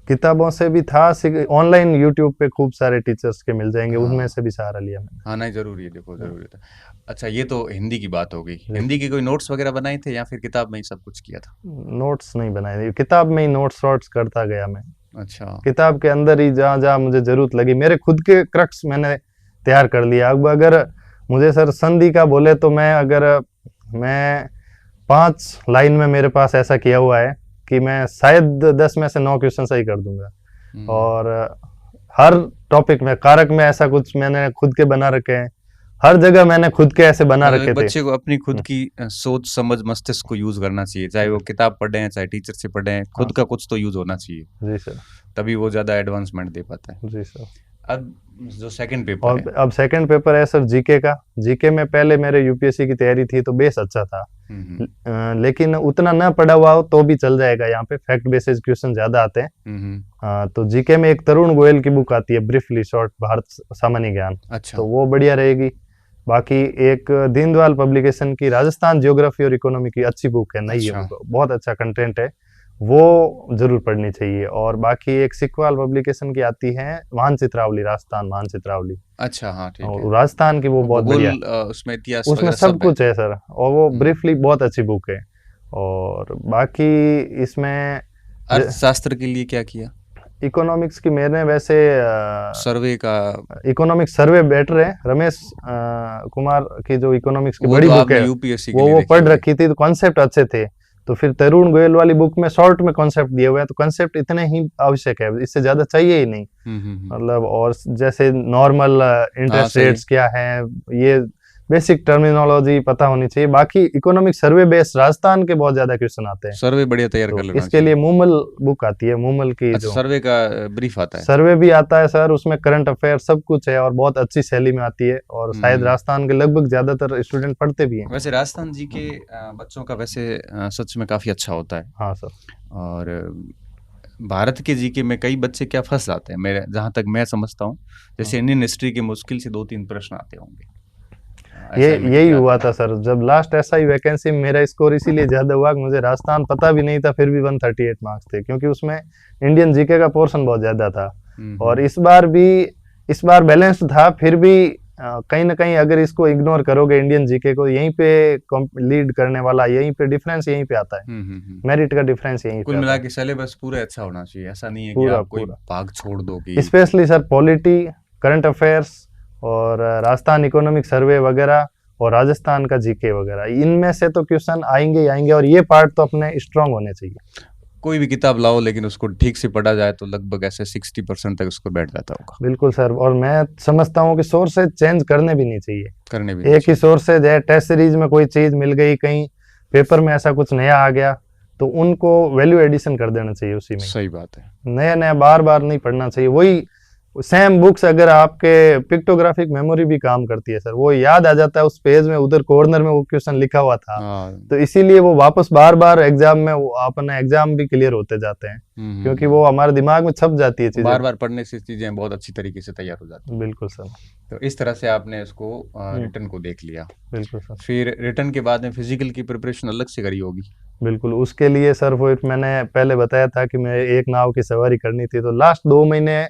किताबों से भी था, ऑनलाइन यूट्यूब पे खूब सारे टीचर्स के मिल जाएंगे, उनमें से भी सहारा लिया मैंने। हाँ, नहीं जरूरी है, देखो जरूरी था। अच्छा, ये तो हिंदी की बात हो गई। हिंदी के कोई नोट्स वगैरह बनाए थे या फिर किताब में ही सब कुछ किया था? नोट्स नहीं बनाए थे, किताब में ही नोट्स करता गया मैं। अच्छा। किताब के अंदर ही जहाँ जहाँ मुझे जरूरत लगी मेरे खुद के क्रक्स मैंने तैयार कर लिया। अब अगर मुझे सर संधि का बोले तो मैं 5 लाइन में मेरे पास ऐसा किया हुआ है कि मैं शायद 10 में से 9 क्वेश्चन सही कर दूंगा। और हर टॉपिक में कारक में ऐसा कुछ मैंने खुद के बना रखे हैं। हर जगह मैंने खुद के ऐसे बना मतलब रखे एक थे। बच्चे को अपनी खुद की सोच समझ मस्तिष्क को यूज करना चाहिए, चाहे वो किताब पढ़े हैं चाहे टीचर से पढ़े हैं, हाँ खुद का कुछ तो यूज होना चाहिए, जी सर। तभी वो ज्यादा एडवांसमेंट दे पाता है। जी सर। अब जो सेकंड पेपर और है, अब सेकंड पेपर है सर जीके का। जीके में पहले मेरे यूपीएससी की तैयारी थी तो बेस अच्छा था, लेकिन उतना ना पढ़ा हुआ हो तो भी चल जाएगा, यहाँ पे फैक्ट बेसिस क्वेश्चन ज्यादा आते हैं। तो जीके में एक तरुण गोयल की बुक आती है ब्रीफली शॉर्ट भारत सामान्य ज्ञान, अच्छा तो वो बढ़िया रहेगी। बाकी एक दीनदयाल पब्लिकेशन की राजस्थान ज्योग्राफी और इकोनॉमी की अच्छी बुक है, नई है अच्छा। बुक, बहुत अच्छा कंटेंट है, वो जरूर पढ़नी चाहिए। और बाकी एक सिकवाल पब्लिकेशन की आती है मानचित्रावली, राजस्थान मानचित्रावली, अच्छा हाँ ठीक है। और राजस्थान की वो बहुत भूगोल बढ़िया, उसमें इतिहास उसमें वगैरह सब सब है। कुछ है सर, और वो ब्रीफली बहुत अच्छी बुक है। और बाकी इसमें अर्थशास्त्र के लिए क्या किया? इकोनॉमिक्स की मैंने वैसे सर्वे का इकोनॉमिक्स सर्वे बेटर है, रमेश कुमार की जो इकोनॉमिक्स की वो बड़ी तो बुक आपने है यूपीएससी के लिए वो देखी पढ़ होगी। रखी थी, तो कॉन्सेप्ट अच्छे थे। तो फिर तरुण गोयल वाली बुक में शॉर्ट में कॉन्सेप्ट दिए हुए हैं, तो कॉन्सेप्ट इतने ही आवश्यक है, इससे ज्यादा चाहिए ही नहीं। मतलब और जैसे नॉर्मल इंटरेस्ट सही है। रेट्स क्या है, ये बेसिक टर्मिनोलॉजी पता होनी चाहिए। बाकी इकोनॉमिक सर्वे बेस्ड राजस्थान के बहुत ज्यादा क्वेश्चन आते हैं, सर्वे बढ़िया तैयार कर तो लेना इसके लिए चाहिए। मूमल बुक आती है, मूमल की अच्छा जो सर्वे का ब्रीफ आता है। सर्वे भी आता है सर, उसमें करंट अफेयर सब कुछ है, और बहुत अच्छी शैली में आती है, और शायद राजस्थान के लगभग ज्यादातर स्टूडेंट पढ़ते भी हैं। वैसे राजस्थान जी के बच्चों का वैसे सच में काफी अच्छा होता है। हाँ सर। और भारत के जीके में कई बच्चे क्या फंस जाते हैं, मेरे जहाँ तक मैं समझता हूँ, जैसे इंडियन हिस्ट्री के मुश्किल से 2-3 प्रश्न आते होंगे। यही हुआ था सर, जब लास्ट एसआई वैकेंसी में मेरा स्कोर इसीलिए ज्यादा हुआ कि मुझे राजस्थान पता भी नहीं था, फिर भी 138 मार्क्स थे, क्योंकि उसमें इंडियन जीके का पोर्शन बहुत ज्यादा था। और इस बार बैलेंस्ड था, फिर भी कहीं ना कहीं अगर इसको इग्नोर करोगे इंडियन जीके को, यहीं पे लीड करने वाला, यहीं पे डिफरेंस यहीं पे आता है, मेरिट का डिफरेंस यहीं कुल पे मिला आता है। के सिलेबस पूरा अच्छा होना चाहिए, ऐसा नहीं है कि पूरा आप कोई पूरा भाग छोड़ दो कि specially sir polity, current affairs, और राजस्थान इकोनॉमिक सर्वे वगैरह, और राजस्थान का जीके वगैरह, इनमें से तो क्वेश्चन आएंगे ही आएंगे, और ये पार्ट तो अपने स्ट्रांग होने चाहिए। कोई भी किताब लाओ लेकिन उसको ठीक से पढ़ा जाए तो लगभग ऐसे 60% तक उसको बैठ जाता होगा। बिल्कुल सर, और मैं समझता हूँ कि सोर्सेज चेंज करने भी नहीं चाहिए, करने भी एक ही सोर्सेज है, टेस्ट सीरीज में कोई चीज मिल गई, कहीं पेपर में ऐसा कुछ नया आ गया, तो उनको वैल्यू एडिशन कर देना चाहिए उसी में। सही बात है। नया नया बार बार नहीं पढ़ना चाहिए, वही सेम बुक्स। अगर आपके पिक्टोग्राफिक मेमोरी भी काम करती है सर, वो याद आ जाता है उस पेज में, उधर कॉर्नर में वो क्वेश्चन लिखा हुआ था, तो इसीलिए वो वापस बार बार एग्जाम में अपना एग्जाम भी क्लियर होते जाते हैं, क्योंकि वो हमारे दिमाग में छप जाती है चीजें, बार बार पढ़ने से चीजें बहुत अच्छी तरीके से तैयार हो जाती है। बिल्कुल सर। तो इस तरह से आपने इसको रिटर्न को देख लिया। बिल्कुल सर। फिर रिटर्न के बाद में फिजिकल की प्रिपरेशन अलग से करी होगी। बिल्कुल, उसके लिए सर वो मैंने पहले बताया था कि मैं एक नाव की सवारी करनी थी, तो लास्ट 2 महीने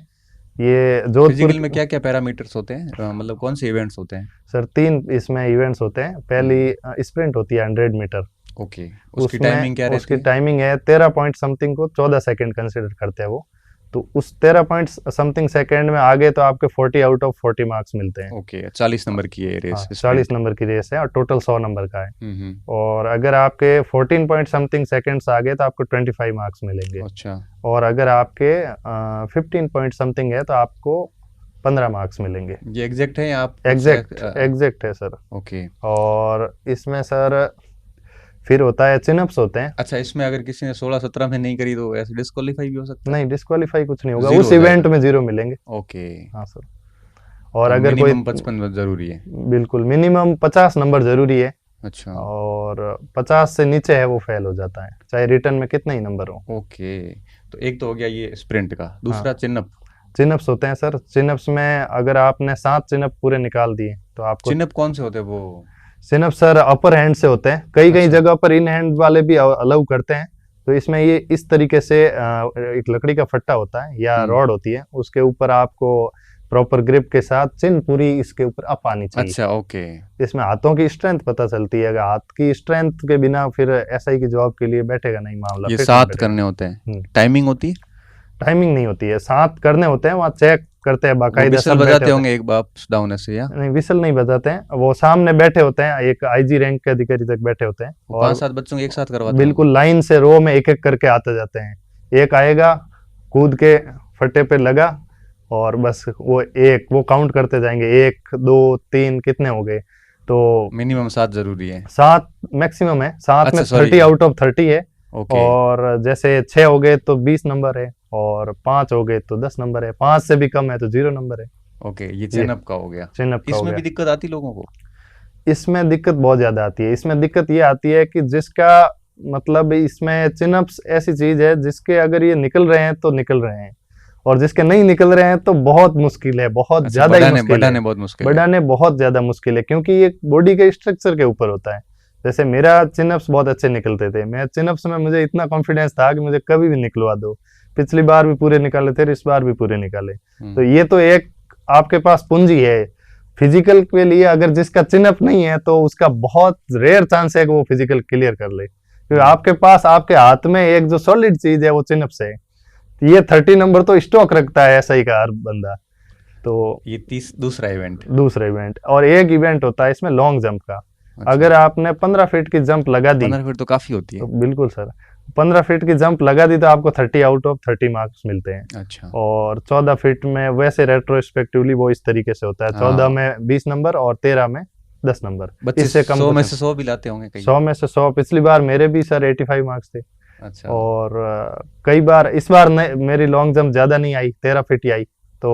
ये जोधपुर फिजिकल में क्या क्या पैरामीटर्स होते हैं, मतलब कौन से इवेंट्स होते हैं? सर 3 इसमें इवेंट्स होते हैं। पहली स्प्रिंट होती है 100 मीटर। ओके, उसकी टाइमिंग क्या रहती है? उसकी टाइमिंग है 13 पॉइंट समथिंग को 14 सेकंड कंसिडर करते हैं वो, तो उस 13 पॉइंट समथिंग सेकंड में आगे तो आपके 40 आउट ऑफ 40 मार्क्स मिलते हैं। ओके, 40 नंबर की है रेस। 40 नंबर की रेस है, और टोटल 100 नंबर का है। और अगर आपके 14 पॉइंट समथिंग सेकंड्स आ गए तो आपको 25 मार्क्स मिलेंगे। अच्छा। और अगर आपके 15 पॉइंट समथिंग है तो आपको 15 मार्क्स मिलेंगे। ये एग्जैक्ट है या आप? एग्जैक्ट है सर। ओके। और इसमें सर फिर होता है चिनअप्स होते हैं। अच्छा, इसमें अगर किसी ने 16-17 में नहीं करी तो ऐसे डिस्क्वालीफाई भी हो सकता है? नहीं, डिस्क्वालीफाई कुछ नहीं होगा, उस इवेंट में 0 मिलेंगे। ओके। हाँ सर। और तो अगर मिनिमम 55 जरूरी है? बिल्कुल, मिनिमम 50 नंबर जरूरी है। अच्छा। और 50 से नीचे है वो फेल हो जाता है, चाहे रिटर्न में कितने ही नंबर हो। ओके, तो एक तो हो गया ये स्प्रिंट का, दूसरा चिनअप। चिनअप्स होते हैं सर। चिनअप्स में अगर आपने 7 चिनअप पूरे निकाल दिए तो आपको। चिनअप कौन से होते हैं वो? चिनअप सर अपर हैंड से होते हैं, कई जगह पर इन हैंड वाले भी अलाउ करते हैं। तो इसमें ये इस तरीके से एक लकड़ी का फट्टा होता है या रॉड होती है, उसके ऊपर आपको प्रॉपर ग्रिप के साथ चिन पूरी इसके ऊपर अप आनी चाहिए। अच्छा, ओके। इसमें हाथों की स्ट्रेंथ पता चलती है, अगर हाथ की स्ट्रेंथ के बिना फिर एसआई की जॉब के लिए बैठेगा नहीं मामला। ये 7 करने होते हैं। टाइमिंग होती है? टाइमिंग नहीं होती है, 7 करने होते हैं, वहाँ चेक करते हैं बाकायदा। विसल बजाते होंगे एक बार डाउन ऐसे या? नहीं, विसल नहीं बजाते हैं, वो सामने बैठे होते हैं, एक आईजी रैंक के अधिकारी तक बैठे होते हैं, और 5-7 बच्चों को एक साथ करवाते हैं। बिल्कुल लाइन से रो में एक एक करके आते जाते हैं। एक आएगा, कूद के फट्टे पे लगा, और बस वो काउंट करते जाएंगे, 1 2 3 कितने हो गए, तो मिनिमम 7 जरूरी है। 7 मैक्सिमम है, 7 अच्छा में सॉरी। 30 आउट ऑफ 30 है। ओके और जैसे 6 हो गए तो 20 नंबर है, और 5 हो गए तो 10 नंबर है, 5 से भी कम है तो 0 नंबर है। ओके, ये ये चेनअप का हो गया। चिन्ह का हो इसमें गया। भी दिक्कत आती लोगों को? इसमें दिक्कत बहुत ज्यादा आती है। इसमें दिक्कत ये आती है कि जिसका मतलब इसमें चिनअप्स ऐसी चीज है जिसके अगर ये निकल रहे हैं तो निकल रहे हैं, और जिसके नहीं निकल रहे हैं तो बहुत मुश्किल है, बहुत अच्छा, ज्यादा ही मुश्किल है। बढ़ाने बहुत मुश्किल है। बढ़ाने बहुत ज्यादा मुश्किल है, क्योंकि ये बॉडी के स्ट्रक्चर के ऊपर होता है। जैसे मेरा चिनअप्स बहुत अच्छे निकलते थे, मैं चिनअप्स में मुझे इतना कॉन्फिडेंस था कि मुझे कभी भी निकलवा दो, पिछली बार भी पूरे निकाले थे, इस बार भी पूरे निकाले। तो ये तो एक आपके पास पूंजी है फिजिकल के लिए। अगर जिसका चिनअप नहीं है तो उसका बहुत रेयर चांस है कि वो फिजिकल क्लियर कर ले, क्योंकि आपके पास आपके हाथ में एक जो सॉलिड चीज है वो चिनअप्स है। ये 30 नंबर तो स्टॉक रखता है ऐसा ही का हर बंदा। तो ये 30 दूसरा इवेंट। दूसरा इवेंट, और एक इवेंट होता है इसमें लॉन्ग जंप का। अच्छा। अगर आपने 15 फीट की जंप लगा दी, 15 फीट तो काफी होती है। तो बिल्कुल सर, 15 फीट की जंप लगा दी तो आपको 30 आउट ऑफ 30 मार्क्स मिलते हैं। अच्छा। और 14 फीट में वैसे रेट्रोस्पेक्टिवली वो इस तरीके से होता है, 14 में 20 नंबर और 13 में 10 नंबर। बच्चे इससे कम 100 में से 100 भी लाते होंगे कई। 100 में से 100, पिछली बार मेरे भी सर 85 मार्क्स थे। अच्छा। और कई बार, इस बार मेरी लॉन्ग जंप ज्यादा नहीं आई, 13 फीट ही आई। तो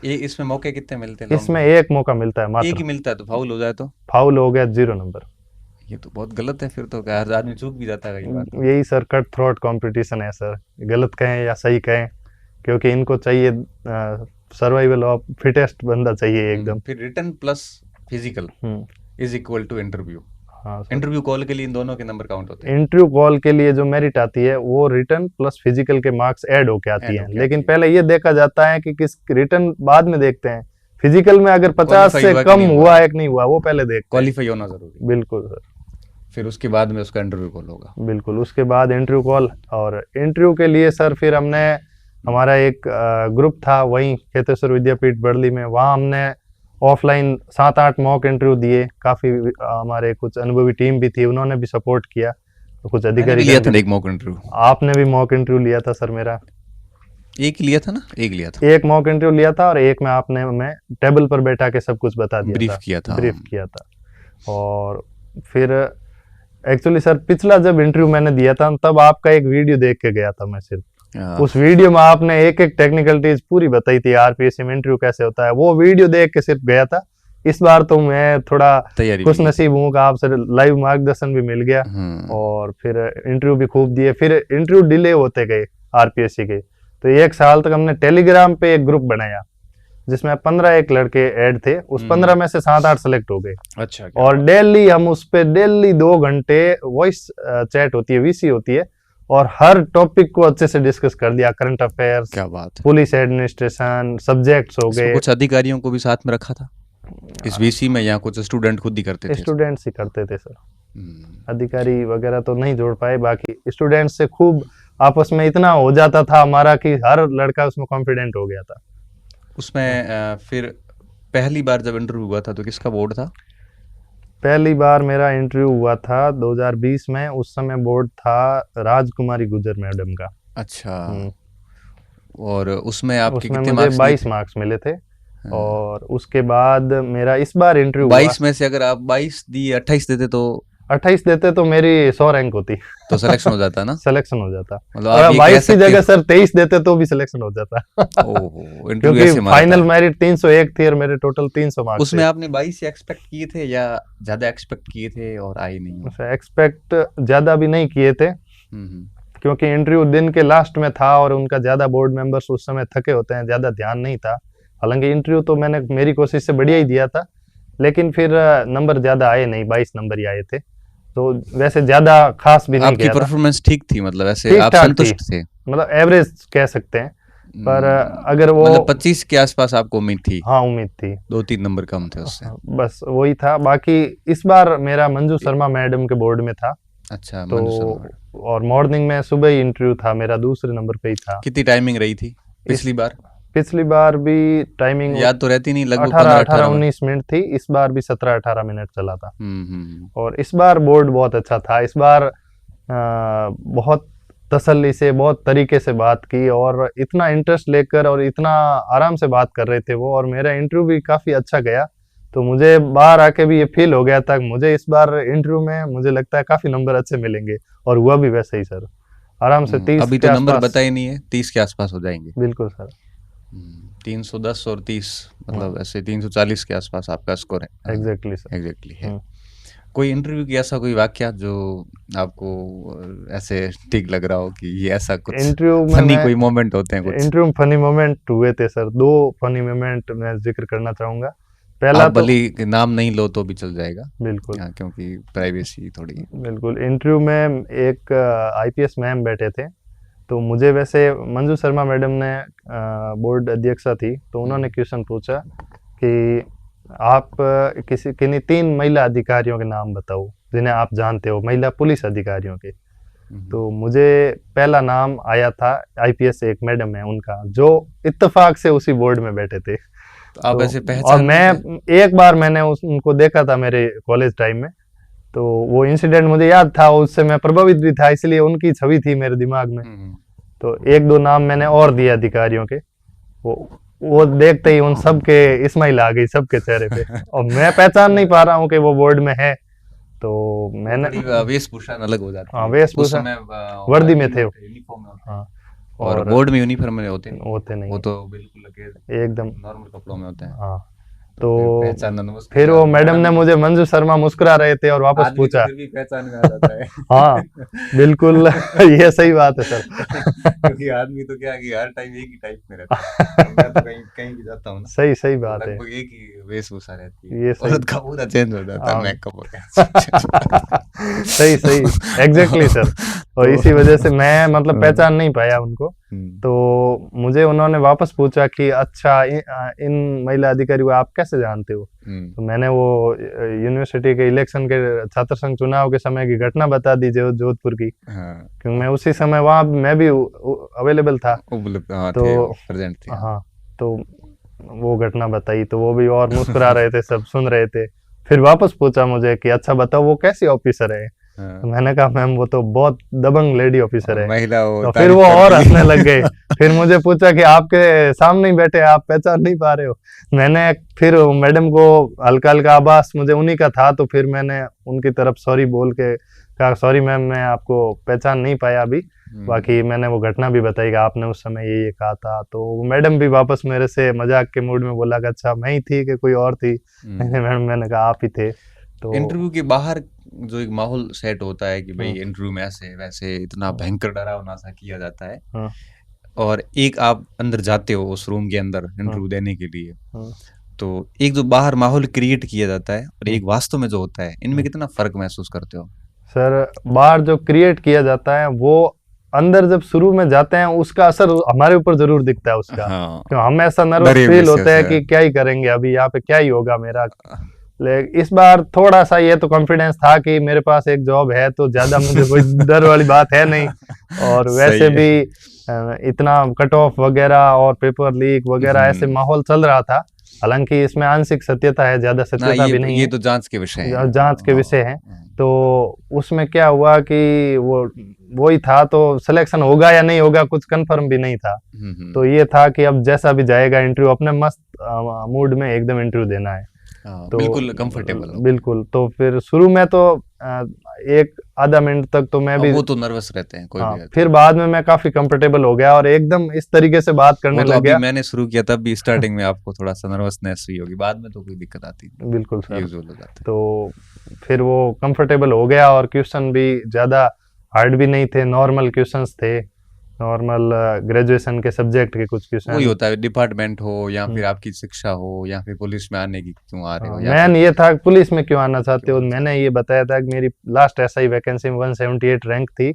ये इसमें मौके कितने मिलते हैं? इसमें एक मौका मिलता है मात्र। एक ही मिलता है, तो फाउल हो जाए तो? फाउल हो गया 0 नंबर। ये तो बहुत गलत है फिर तो, हर आदमी चूक भी जाता है कई बार तो। यही सर कट थ्रोट कंपटीशन है सर, गलत कहें या सही कहें, क्योंकि इनको चाहिए सर्वाइवल ऑफ फिटेस्ट बंदा चाहिए एकदम। फिर written plus physical is equal to interview. हाँ सर। इंटरव्यू कॉल के लिए इन दोनों के नंबर काउंट होते हैं? इंटरव्यू कॉल के लिए जो मेरिट आती है वो रिटन प्लस फिजिकल के मार्क्स ऐड होके आती है, लेकिन पहले ये देखा जाता है कि किस रिटन बाद में देखते हैं, फिजिकल में अगर 50 से कम हुआ है कि नहीं हुआ वो पहले देखते हैं। क्वालिफाई होना जरूरी। बिल्कुल सर। फिर उसके बाद में उसका इंटरव्यू कॉल होगा। बिल्कुल, उसके बाद इंटरव्यू कॉल। और इंटरव्यू के लिए सर फिर हमने, हमारा एक ग्रुप था वहीं खेतेश्वर विद्यापीठ बड़ली में, वहाँ हमने ऑफलाइन 7-8 मॉक इंटरव्यू दिए। काफी हमारे कुछ अनुभवी टीम भी थी, उन्होंने भी सपोर्ट किया। तो कुछ अधिकारी लिया था एक मॉक इंटरव्यू। आपने भी मॉक इंटरव्यू लिया था सर? मेरा एक लिया था ना? एक लिया था। एक मॉक इंटरव्यू लिया था, और एक में आपने मैं टेबल पर बैठा के सब कुछ बता दिया, ब्रीफ किया था। ब्रीफ किया था। और फिर एक्चुअली सर पिछला जब इंटरव्यू मैंने दिया था तब आपका एक वीडियो देख के गया था मैं सिर्फ। उस वीडियो में आपने एक एक टेक्निकलिटीज पूरी बताई थी, आरपीएससी में इंटरव्यू कैसे होता है, वो वीडियो देख के सिर्फ गया था। इस बार तो मैं थोड़ा खुश नसीब हूँ कि आपसे लाइव मार्गदर्शन भी मिल गया, और फिर इंटरव्यू भी खूब दिए। फिर इंटरव्यू डिले होते गए आरपीएससी के, तो 1 साल तक हमने टेलीग्राम पे एक ग्रुप बनाया जिसमें 15 लड़के ऐड थे। उस 15 में से 7-8 सेलेक्ट हो गए। अच्छा। और डेली हम उस पे डेली 2 घंटे वॉइस चैट होती है, वीसी होती है, और हर टॉपिक को अच्छे से डिस्कस कर दिया। करंट अफेयर्स, क्या बात है, पुलिस एडमिनिस्ट्रेशन, सब्जेक्ट्स हो गए। कुछ अधिकारियों को भी साथ में रखा था इस वीसी में, या कुछ स्टूडेंट खुद ही करते थे? स्टूडेंट्स ही करते थे सर, अधिकारी वगैरह तो नहीं जोड़ पाए। बाकी स्टूडेंट्स से खूब आपस में इतना हो जाता था हमारा कि हर लड़का उसमें कॉन्फिडेंट हो गया था। उसमें फिर पहली बार जब इंटरव्यू हुआ था तो किसका बोर्ड था? पहली बार मेरा इंटरव्यू हुआ था 2020 में, उस समय बोर्ड था राजकुमारी गुजर मैडम का। अच्छा। और उसमें आपके कितने मुझे 22 मार्क्स मिले थे। और उसके बाद मेरा इस बार इंटरव्यू 22 में से अगर आप 22 दिए, 28 देते तो 28 देते तो मेरी 100 रैंक होती, तो सिलेक्शन हो जाता ना? सिलेक्शन हो जाता। मतलब 22 की जगह सर 23 देते तो भी सिलेक्शन हो जाता। ओहो, क्योंकि फाइनल मेरिट 301 थी और मेरे टोटल 300 मार्क्स। उसमें आपने 22 से एक्सपेक्ट किए थे या ज्यादा एक्सपेक्ट किए थे और आए नहीं? एक्सपेक्ट ज्यादा भी नहीं किए थे, क्योंकि इंटरव्यू दिन के लास्ट में था और उनका ज्यादा बोर्ड मेंबर्स उस समय थके होते हैं, ज्यादा ध्यान नहीं था। हालांकि इंटरव्यू तो मैंने मेरी कोशिश से बढ़िया ही दिया था, लेकिन फिर नंबर ज्यादा आए नहीं, 22 नंबर ही आए थे। तो वैसे ज्यादा खास भी नहीं। आपकी परफॉर्मेंस ठीक थी, मतलब ऐसे आप संतुष्ट थे? मतलब एवरेज कह सकते हैं, पर अगर वो मतलब 25 के आसपास आपको उम्मीद थी? हाँ, उम्मीद थी। 2-3 नंबर कम थे उससे, बस वही था। बाकी इस बार मेरा मंजू शर्मा मैडम के बोर्ड में था। अच्छा। तो और मॉर्निंग में सुबह ही इंटरव्यू था मेरा, दूसरे नंबर पे ही था। कितनी टाइमिंग रही थी पिछली बार? पिछली बार भी टाइमिंग याद तो रहती नहीं, लगभग 18-19 मिनट थी। इस बार भी 17-18 मिनट चला था। और इस बार बोर्ड बहुत अच्छा था। इस बार बहुत तसल्ली से बहुत तरीके से बात की और इतना इंटरेस्ट लेकर और इतना आराम से बात कर रहे थे वो, और मेरा इंटरव्यू भी काफ़ी अच्छा गया। तो मुझे बाहर आके भी ये फील हो गया था कि मुझे इस बार इंटरव्यू में मुझे लगता है काफ़ी नंबर अच्छे मिलेंगे, और हुआ भी वैसे ही सर, आराम से 30 अभी के तो नंबर आसपास। बताए नहीं है, 30 के आसपास हो जाएंगे। बिल्कुल सर। 310 और 30 मतलब ऐसे 340 के आसपास आपका स्कोर है। Exactly sir. एग्जैक्टली है। कोई इंटरव्यू की ऐसा कोई वाकया जो आपको ऐसे ठीक लग रहा हो कि ये ऐसा कुछ इंटरव्यू में फनी कोई मोमेंट होते हैं कुछ? इंटरव्यू में फनी मोमेंट हुए थे सर, 2 फनी मोमेंट मैं जिक्र करना चाहूंगा। पहला आप तो भले ही नाम नहीं लो तो भी चल जाएगा। बिल्कुल क्योंकि प्राइवेसी थोड़ी। बिल्कुल। इंटरव्यू में एक आईपीएस मैम बैठे थे, तो मुझे वैसे मंजू शर्मा मैडम ने बोर्ड अध्यक्षा थी, तो उन्होंने क्वेश्चन पूछा कि आप किन्हीं 3 महिला अधिकारियों के नाम बताओ जिन्हें आप जानते हो, महिला पुलिस अधिकारियों के। तो मुझे पहला नाम आया था, आईपीएस एक मैडम है उनका, जो इत्तेफाक से उसी बोर्ड में बैठे थे। तो आप ऐसे और पहचान मैं एक बार मैंने उनको देखा था मेरे कॉलेज टाइम में, तो वो इंसिडेंट मुझे याद था, उससे मैं प्रभावित भी था, इसलिए उनकी छवि थी मेरे दिमाग में। तो 1-2 नाम मैंने और दिए अधिकारियों के, वो देखते ही उन सब के स्माइल आ गई सबके चेहरे पे, और मैं पहचान नहीं पा रहा हूँ कि वो बोर्ड में है। तो मैंने वेशभूषा अलग हो जाती है। वेशभूषा वर्दी में थे, यूनिफॉर्म में। हाँ, और बोर्ड में यूनिफॉर्म में होते नहीं, वो तो बिल्कुल एकदम नॉर्मल कपड़ों में होते हैं। हाँ। तो फिर वो मैडम ने मुझे मंजू शर्मा मुस्कुरा रहे थे और वापस पूछा। फिर भी पहचान में आ जाता है। हाँ बिल्कुल ये सही बात है सर। क्योंकि आदमी तो क्या कि हर टाइम एक ही टाइप में रहता है। मैं तो कहीं भी जाता हूँ ना, सही बात है, लगभग एक ही वेशभूषा रहती है। ये औरत का पूरा चेंज हो जाता है, मेकअप हो गया। सही एग्जैक्टली सर। और इसी वजह से मैं मतलब पहचान नहीं पाया उनको। तो मुझे उन्होंने वापस पूछा कि अच्छा इन महिला अधिकारी को आप कैसे जानते हो? तो मैंने वो यूनिवर्सिटी के इलेक्शन के छात्र संघ चुनाव के समय की घटना बता दी जोधपुर की, क्योंकि मैं उसी समय वहाँ मैं भी अवेलेबल था, तो प्रेजेंट थे। हाँ, तो वो घटना बताई, तो वो भी और मुस्कुरा रहे थे, सब सुन रहे थे। फिर वापस पूछा मुझे कि अच्छा बताओ वो कैसी ऑफिसर है? तो मैंने कहा मैम वो तो बहुत दबंग लेडी ऑफिसर है, महिला हो। तो फिर वो और हंसने लग गए। फिर मुझे पूछा कि आपके सामने ही बैठे, आप पहचान नहीं पा रहे हो? मैंने फिर मैडम को हल्का हल्का आभास मुझे उन्हीं का था, तो फिर मैंने उनकी तरफ सॉरी बोल के कहा सॉरी मैम मैं आपको पहचान नहीं पाया अभी, बाकी मैंने वो घटना भी बताई कि आपने उस समय ये कहा था। तो मैडम भी वापस मेरे से मजाक के मूड में बोला कि अच्छा मैं ही थी कि कोई और थी? मैंने कहा आप ही थे। तो इंटरव्यू के बाहर जो एक माहौल सेट होता है कि भाई इंटरव्यू में ऐसे वैसे इतना भयंकर डरावना सा किया जाता है, और एक आप अंदर जाते हो उस रूम के अंदर इंटरव्यू देने के लिए, तो एक जो बाहर माहौल क्रिएट किया जाता है और एक वास्तव में जो होता है, इनमें कितना फर्क महसूस करते हो? सर बाहर जो क्रिएट किया जाता है वो अंदर जब शुरू में जाते हैं उसका असर हमारे ऊपर जरूर दिखता है उसका। तो हम ऐसा नर्वस फील होता है कि क्या ही करेंगे अभी यहाँ पे, क्या ही होगा मेरा। लेकिन इस बार थोड़ा सा ये तो कॉन्फिडेंस था कि मेरे पास एक जॉब है, तो ज्यादा मुझे कोई डर वाली बात है नहीं। और वैसे भी इतना कट ऑफ वगैरह और पेपर लीक वगैरह ऐसे माहौल चल रहा था, हालांकि इसमें आंशिक सत्यता है, ज्यादा सत्यता भी नहीं है, ये तो जांच के विषय है, जांच के विषय है। तो उसमें क्या हुआ कि वो ही था, तो सिलेक्शन होगा या नहीं होगा कुछ कंफर्म भी नहीं था। तो ये था कि अब जैसा भी जाएगा इंटरव्यू, अपने मस्त मूड में एकदम इंटरव्यू देना है। तो बिल्कुल कंफर्टेबल, बिल्कुल। तो फिर शुरू में तो 1-आधा मिनट तक तो मैं भी, वो तो नर्वस रहते हैं कोई भी। फिर बाद में मैं काफी कंफर्टेबल हो गया और एकदम इस तरीके से बात करने लग गया। मैंने शुरू किया तब भी स्टार्टिंग में आपको थोड़ा सा नर्वसनेस हुई होगी, बाद में तो कोई दिक्कत आती नहीं। बिल्कुल सर। तो फिर वो कंफर्टेबल हो गया और क्वेश्चन भी ज्यादा हार्ड भी नहीं थे, नॉर्मल क्वेश्चंस थे, नॉर्मल ग्रेजुएशन के सब्जेक्ट के कुछ क्वेश्चन। वही होता है, डिपार्टमेंट हो या फिर आपकी शिक्षा हो या फिर पुलिस में आने की क्यों आ रहे हो, मैन ये था पुलिस में क्यों आना चाहते हो। मैंने ये बताया था कि मेरी लास्ट एसआई वैकेंसी में 178 रैंक थी,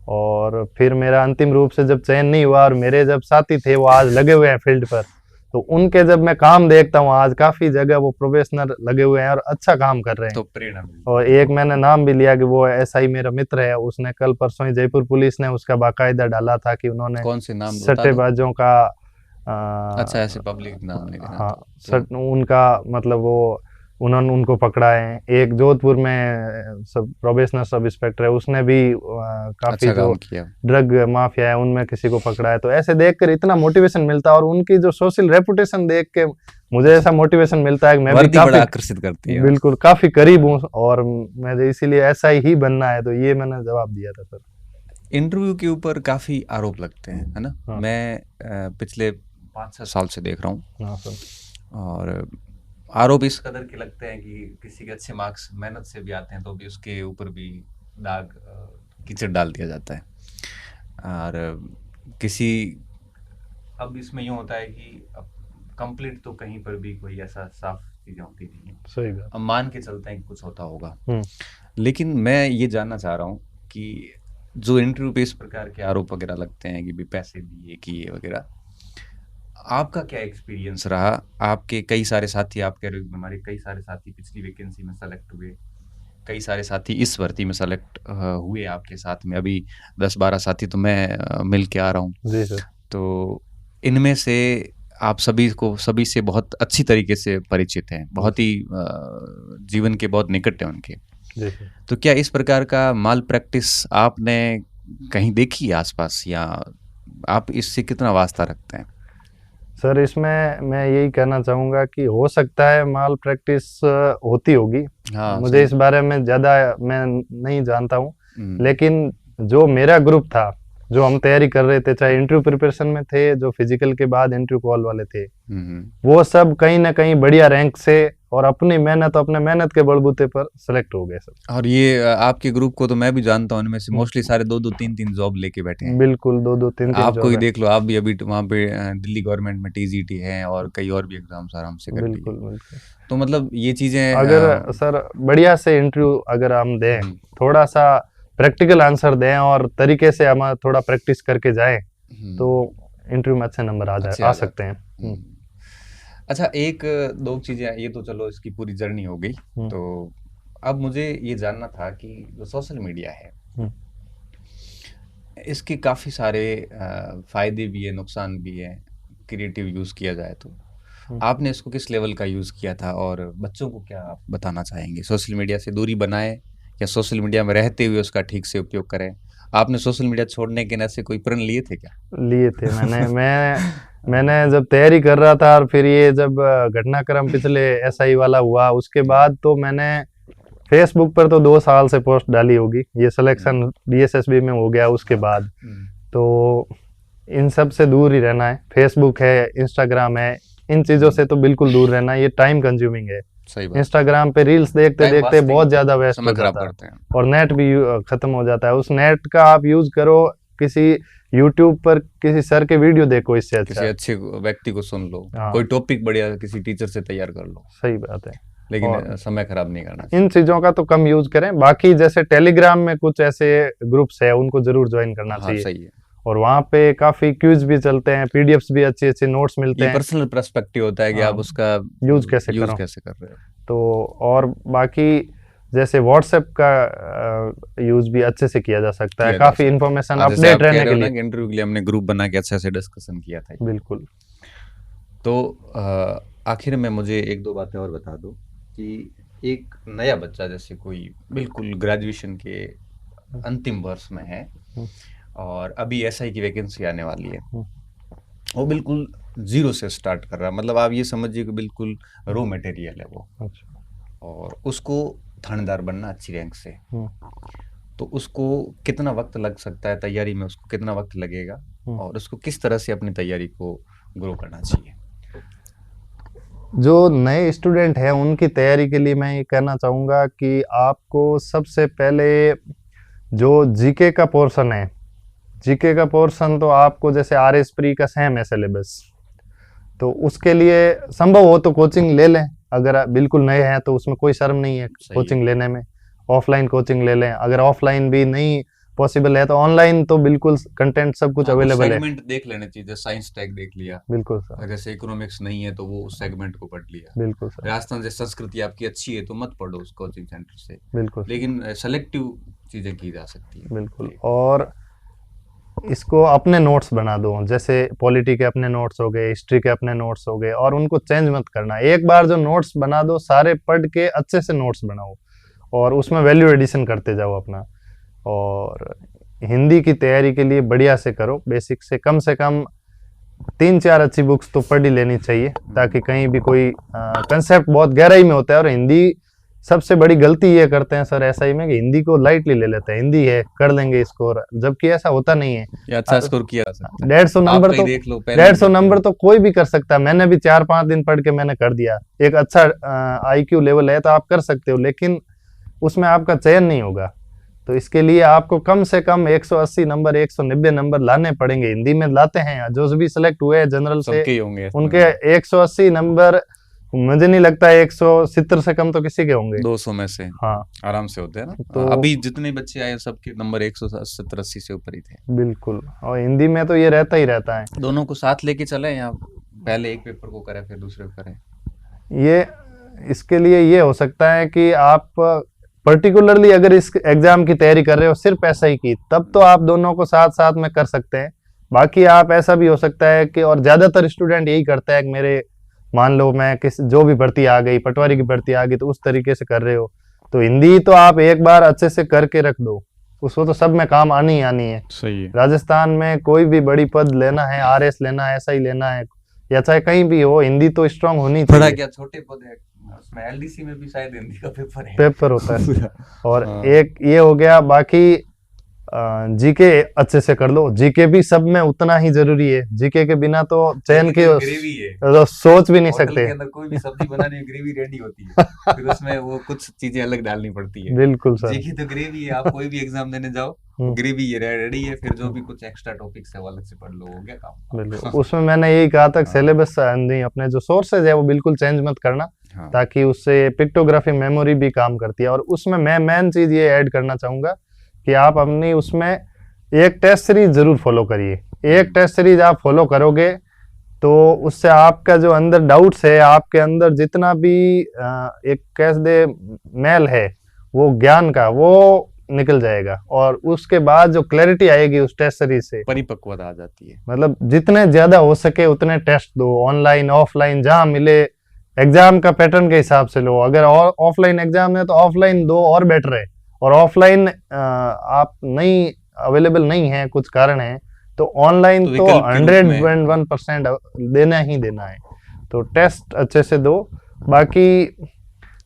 और फिर मेरा अंतिम रूप से जब चयन नहीं हुआ, और मेरे जब साथी थे वो आज लगे हुए हैं फील्ड पर, तो उनके जब मैं काम देखता हूँ आज काफी जगह वो प्रोफेशनल लगे हुए हैं और अच्छा काम कर रहे हैं, तो प्रेरणा। और एक मैंने नाम भी लिया कि वो एसआई मेरा मित्र है, उसने कल परसों ही जयपुर पुलिस ने उसका बाकायदा डाला था कि उन्होंने कौन से नाम सट्टेबाजों का अच्छा ऐसे पब्लिक नाम नहीं, हाँ उनका मतलब वो उन्होंने उनको पकड़ा है। एक जोधपुर में सब प्रोबेशनर सब इंस्पेक्टर है, उसने भी काफी अच्छा जो काम किया। ड्रग माफिया है उनमें किसी को पकड़ा है। तो ऐसे देखकर इतना मोटिवेशन मिलता है, और उनकी जो सोशल रेपुटेशन देख के मुझे ऐसा मोटिवेशन मिलता है कि मैं भी वर्दी बड़ा काफी आकर्षित करती है। बिल्कुल काफी करीब हूँ, और मुझे इसीलिए ऐसा ही बनना है। तो ये मैंने जवाब दिया था सर। इंटरव्यू के ऊपर काफी आरोप लगते हैं, है ना? हाँ। मैं पिछले 5-6 साल से देख रहा हूँ, हाँ सर। और आरोप इस कदर के लगते हैं कि किसी के अच्छे मार्क्स मेहनत से भी आते हैं तो भी उसके ऊपर भी दाग कीचड़ डाल दिया जाता है। और किसी अब इसमें यूँ होता है कि अब कंप्लीट तो कहीं पर भी कोई ऐसा साफ चीज़ें होती नहीं है। सही बात। अब मान के चलते हैं कि कुछ होता होगा, लेकिन मैं ये जानना चाह रहा हूँ कि जो इंटरव्यू पे इस प्रकार के आरोप वगैरह लगते हैं कि भी पैसे दिए किए वगैरह, आपका क्या एक्सपीरियंस रहा? आपके कई सारे साथी, आप कह रहे हो कि हमारे कई सारे साथी पिछली वैकेंसी में सेलेक्ट हुए, कई सारे साथी इस भर्ती में सेलेक्ट हुए आपके साथ में, अभी 10-12 साथी तो मैं मिल के आ रहा हूँ। जी सर। तो इनमें से आप सभी से बहुत अच्छी तरीके से परिचित हैं, बहुत ही जीवन के बहुत निकट हैं उनके। जी सर। तो क्या इस प्रकार का माल प्रैक्टिस आपने कहीं देखी है आसपास, या आप इससे कितना वास्ता रखते हैं? सर इसमें मैं यही कहना चाहूँगा कि हो सकता है माल प्रैक्टिस होती होगी। हाँ, मुझे सही। इस बारे में ज़्यादा मैं नहीं जानता हूँ, हम्म, लेकिन जो मेरा ग्रुप था, जो हम तैयारी कर रहे थे, चाहे इंटरव्यू प्रिपरेशन में थे, जो फिजिकल के बाद इंटरव्यू कॉल वाले थे, वो सब कहीं ना कहीं बढ़िया रैंक से और अपने मेहनत के बलबूते पर सेलेक्ट हो गए सर। और ये आपके ग्रुप को तो मैं भी जानता हूँ, इनमें से मोस्टली सारे 2-2 3-3 जॉब लेके बैठे हैं। बिल्कुल 2-2 3-3 आपको जॉब ही है। देख लो, आप भी अभी वहाँ पे दिल्ली गवर्नमेंट में टीजीटी है और कई और भी एग्जाम्स आराम से कर लिए। बिल्कुल बिल्कुल। तो मतलब ये चीजें अगर सर बढ़िया से इंटरव्यू अगर हम दें, थोड़ा सा प्रैक्टिकल आंसर दें और तरीके से हम थोड़ा प्रैक्टिस करके जाएं, तो इंटरव्यू में अच्छे नंबर आ सकते हैं। अच्छा, एक दो चीजें, ये तो चलो इसकी पूरी जर्नी हो गई। तो अब मुझे ये जानना था कि जो सोशल मीडिया है, इसके काफी सारे फायदे भी है, नुकसान भी है, क्रिएटिव यूज किया जाए तो। आपने इसको किस लेवल का यूज किया था, और बच्चों को क्या आप बताना चाहेंगे? सोशल मीडिया से दूरी बनाए, या सोशल मीडिया में रहते हुए उसका ठीक से उपयोग करें? आपने सोशल मीडिया छोड़ने के ऐसे कोई प्रण लिए थे क्या? लिए थे मैंने जब तैयारी कर रहा था, और फिर ये जब घटनाक्रम पिछले एसआई वाला हुआ, उसके बाद तो मैंने फेसबुक पर तो 2 साल से पोस्ट डाली होगी। ये सिलेक्शन डीएसएसबी में हो गया उसके बाद, तो इन सब से दूर ही रहना है। फेसबुक है, इंस्टाग्राम है, इन चीजों से तो बिल्कुल दूर रहना है। ये टाइम कंज्यूमिंग है। इंस्टाग्राम पे रील्स देखते देखते बहुत ज्यादा वेस्ट हो जाता है, और नेट भी खत्म हो जाता है। उस नेट का आप यूज करो, किसी यूट्यूब पर किसी सर के वीडियो देखो, इससे अच्छा किसी अच्छे व्यक्ति को सुन लो, कोई टॉपिक बढ़िया किसी टीचर से तैयार कर लो। सही बात है, लेकिन समय खराब नहीं करना। इन चीजों का तो कम यूज करें। बाकी जैसे टेलीग्राम में कुछ ऐसे ग्रुप्स है, उनको जरूर ज्वाइन करना चाहिए। सही है। और वहाँ पे काफी क्यूज भी चलते हैं, पीडीएफ्स भी अच्छे अच्छे नोट्स मिलते हैं। पर्सनल पर्सपेक्टिव होता है कि आप उसका यूज कैसे कर रहे हो। तो और बाकी जैसे व्हाट्सएप का यूज भी अच्छे से किया जा सकता है, काफी इंफॉर्मेशन अपडेट रहने के लिए। इंटरव्यू के लिए हमने ग्रुप बना के अच्छे से डिस्कशन किया था। बिल्कुल। तो आखिर में मुझे एक दो बातें और बता दो कि एक नया बच्चा, जैसे कोई बिल्कुल ग्रेजुएशन के अंतिम वर्ष में है और अभी एसआई की वैकेंसी आने वाली है, वो बिल्कुल जीरो से स्टार्ट कर रहा है, मतलब आप ये समझिए कि बिल्कुल रो मटेरियल है वो। और उसको थानेदार बनना अच्छी रैंक से, तो उसको कितना वक्त लग सकता है तैयारी में, उसको कितना वक्त लगेगा, और उसको किस तरह से अपनी तैयारी को ग्रो करना चाहिए? जो नए स्टूडेंट हैं उनकी तैयारी के लिए मैं ये कहना चाहूँगा कि आपको सबसे पहले जो जीके का पोर्शन है, जीके का पोर्शन तो आपको जैसे आरएस प्री का सेम है सिलेबस, तो उसके लिए संभव हो तो कोचिंग ले लें। अगर आप बिल्कुल नए हैं तो उसमें कोई शर्म नहीं है कोचिंग लेने में। ऑफलाइन कोचिंग ले लें, अगर ऑफलाइन भी नहीं पॉसिबल है तो ऑनलाइन तो बिल्कुल कंटेंट सब कुछ अवेलेबल है। सेगमेंट देख लेने चाहिए, साइंस टैग देख लिया, बिल्कुल सर। जैसे इकोनॉमिक्स नहीं है तो वो उस सेगमेंट को पढ़ लिया। बिल्कुल सर। राजस्थान जैसे संस्कृति आपकी अच्छी है तो मत पढ़ो उस कोचिंग सेंटर से। बिल्कुल। लेकिन सेलेक्टिव चीजें की जा सकती है। बिल्कुल। और इसको अपने नोट्स बना दो, जैसे पॉलिटी के अपने नोट्स हो गए, हिस्ट्री के अपने नोट्स हो गए, और उनको चेंज मत करना। एक बार जो नोट्स बना दो, सारे पढ़ के अच्छे से नोट्स बनाओ और उसमें वैल्यू एडिशन करते जाओ अपना। और हिंदी की तैयारी के लिए बढ़िया से करो, बेसिक से कम 3-4 अच्छी बुक्स तो पढ़ ही लेनी चाहिए, ताकि कहीं भी कोई कंसेप्ट बहुत गहराई में होता है। और हिंदी सबसे बड़ी गलती ये करते हैं सर एसआई में कि हिंदी को लाइटली ले लेते हैं, हिंदी है कर लेंगे स्कोर, जबकि ऐसा होता नहीं है। ये अच्छा स्कोर किया जा सकता है। 150 नंबर आप तो कहीं देख लो, पहले 150 नंबर तो कोई भी कर सकता है। मैंने भी 4-5 दिन पढ़ के मैंने कर दिया। एक अच्छा आईक्यू लेवल है तो आप कर सकते हो, लेकिन उसमें आपका चयन नहीं होगा। तो इसके लिए आपको कम से कम 180 नंबर 190 नंबर लाने पड़ेंगे। हिंदी में लाते हैं जो भी सिलेक्ट हुए जनरल से, सबके होंगे उनके 180 नंबर, मुझे नहीं लगता 170 से कम तो किसी के होंगे। 200 में से हाँ आराम से होते हैं ना। तो अभी जितने बच्चे आए सबके नंबर 170-80 से ऊपर ही थे। बिल्कुल, और हिंदी में तो ये रहता ही रहता है। दोनों को साथ लेके चले या पहले एक पेपर को करें फिर दूसरे को करें? ये इसके लिए ये हो सकता है कि आप पर्टिकुलरली अगर इस एग्जाम की तैयारी कर रहे हो सिर्फ ऐसा ही की, तब तो आप दोनों को साथ साथ में कर सकते हैं। बाकी आप ऐसा भी हो सकता है कि, और ज्यादातर स्टूडेंट यही करता है कि मेरे, मान लो मैं किस जो भी भर्ती आ गई, पटवारी की भर्ती आ गई, तो उस तरीके से कर रहे हो, तो हिंदी तो आप एक बार अच्छे से करके रख दो, उसको तो सब में काम आनी ही आनी है। सही है। राजस्थान में कोई भी बड़ी पद लेना है, आरएस लेना है, ऐसा ही लेना है, या चाहे कहीं भी हो, हिंदी तो स्ट्रांग होनी बड़ा चाहिए। क्या छोटे पद है उसमें, एलडीसी में भी शायद हिंदी का पेपर होता है। और हाँ। एक ये हो गया, बाकी जीके अच्छे से कर लो। जीके भी सब में उतना ही जरूरी है, जीके के बिना तो चयन की ग्रेवी है, तो सोच भी नहीं होटल सकते। के अंदर कोई भी सब्जी बनाने में ग्रेवी रेडी होती है, फिर उसमें वो कुछ चीजें अलग डालनी पड़ती है। बिल्कुल सर, जीके तो ग्रेवी है, आप कोई भी एग्जाम देने जाओ ग्रेवी ये रेडी है, फिर जो भी कुछ एक्स्ट्रा टॉपिक्स है वो अलग से पढ़ लो, हो गया काम। बिल्कुल। उसमें मैंने यही कहा था, सिलेबस नहीं, अपने जो सोर्सेज है वो बिल्कुल चेंज मत करना, ताकि उससे पिक्टोग्राफी मेमोरी भी काम करती है। और उसमें मैं मेन चीज ये ऐड करना चाहूंगा कि आप अपनी उसमें एक टेस्ट सीरीज जरूर फॉलो करिए। एक टेस्ट सीरीज आप फॉलो करोगे तो उससे आपका जो अंदर डाउट्स है, आपके अंदर जितना भी एक कैसे दे मैल है वो ज्ञान का, वो निकल जाएगा। और उसके बाद जो क्लैरिटी आएगी उस टेस्ट सीरीज से, परिपक्वता आ जाती है। मतलब जितने ज्यादा हो सके उतने टेस्ट दो, ऑनलाइन ऑफलाइन जहां मिले, एग्जाम का पैटर्न के हिसाब से लो। अगर ऑफलाइन एग्जाम है तो ऑफलाइन दो और बेटर है, और ऑफलाइन आप नहीं अवेलेबल नहीं है, कुछ कारण है, तो ऑनलाइन तो 101% देना ही देना है। तो टेस्ट अच्छे से दो। बाकी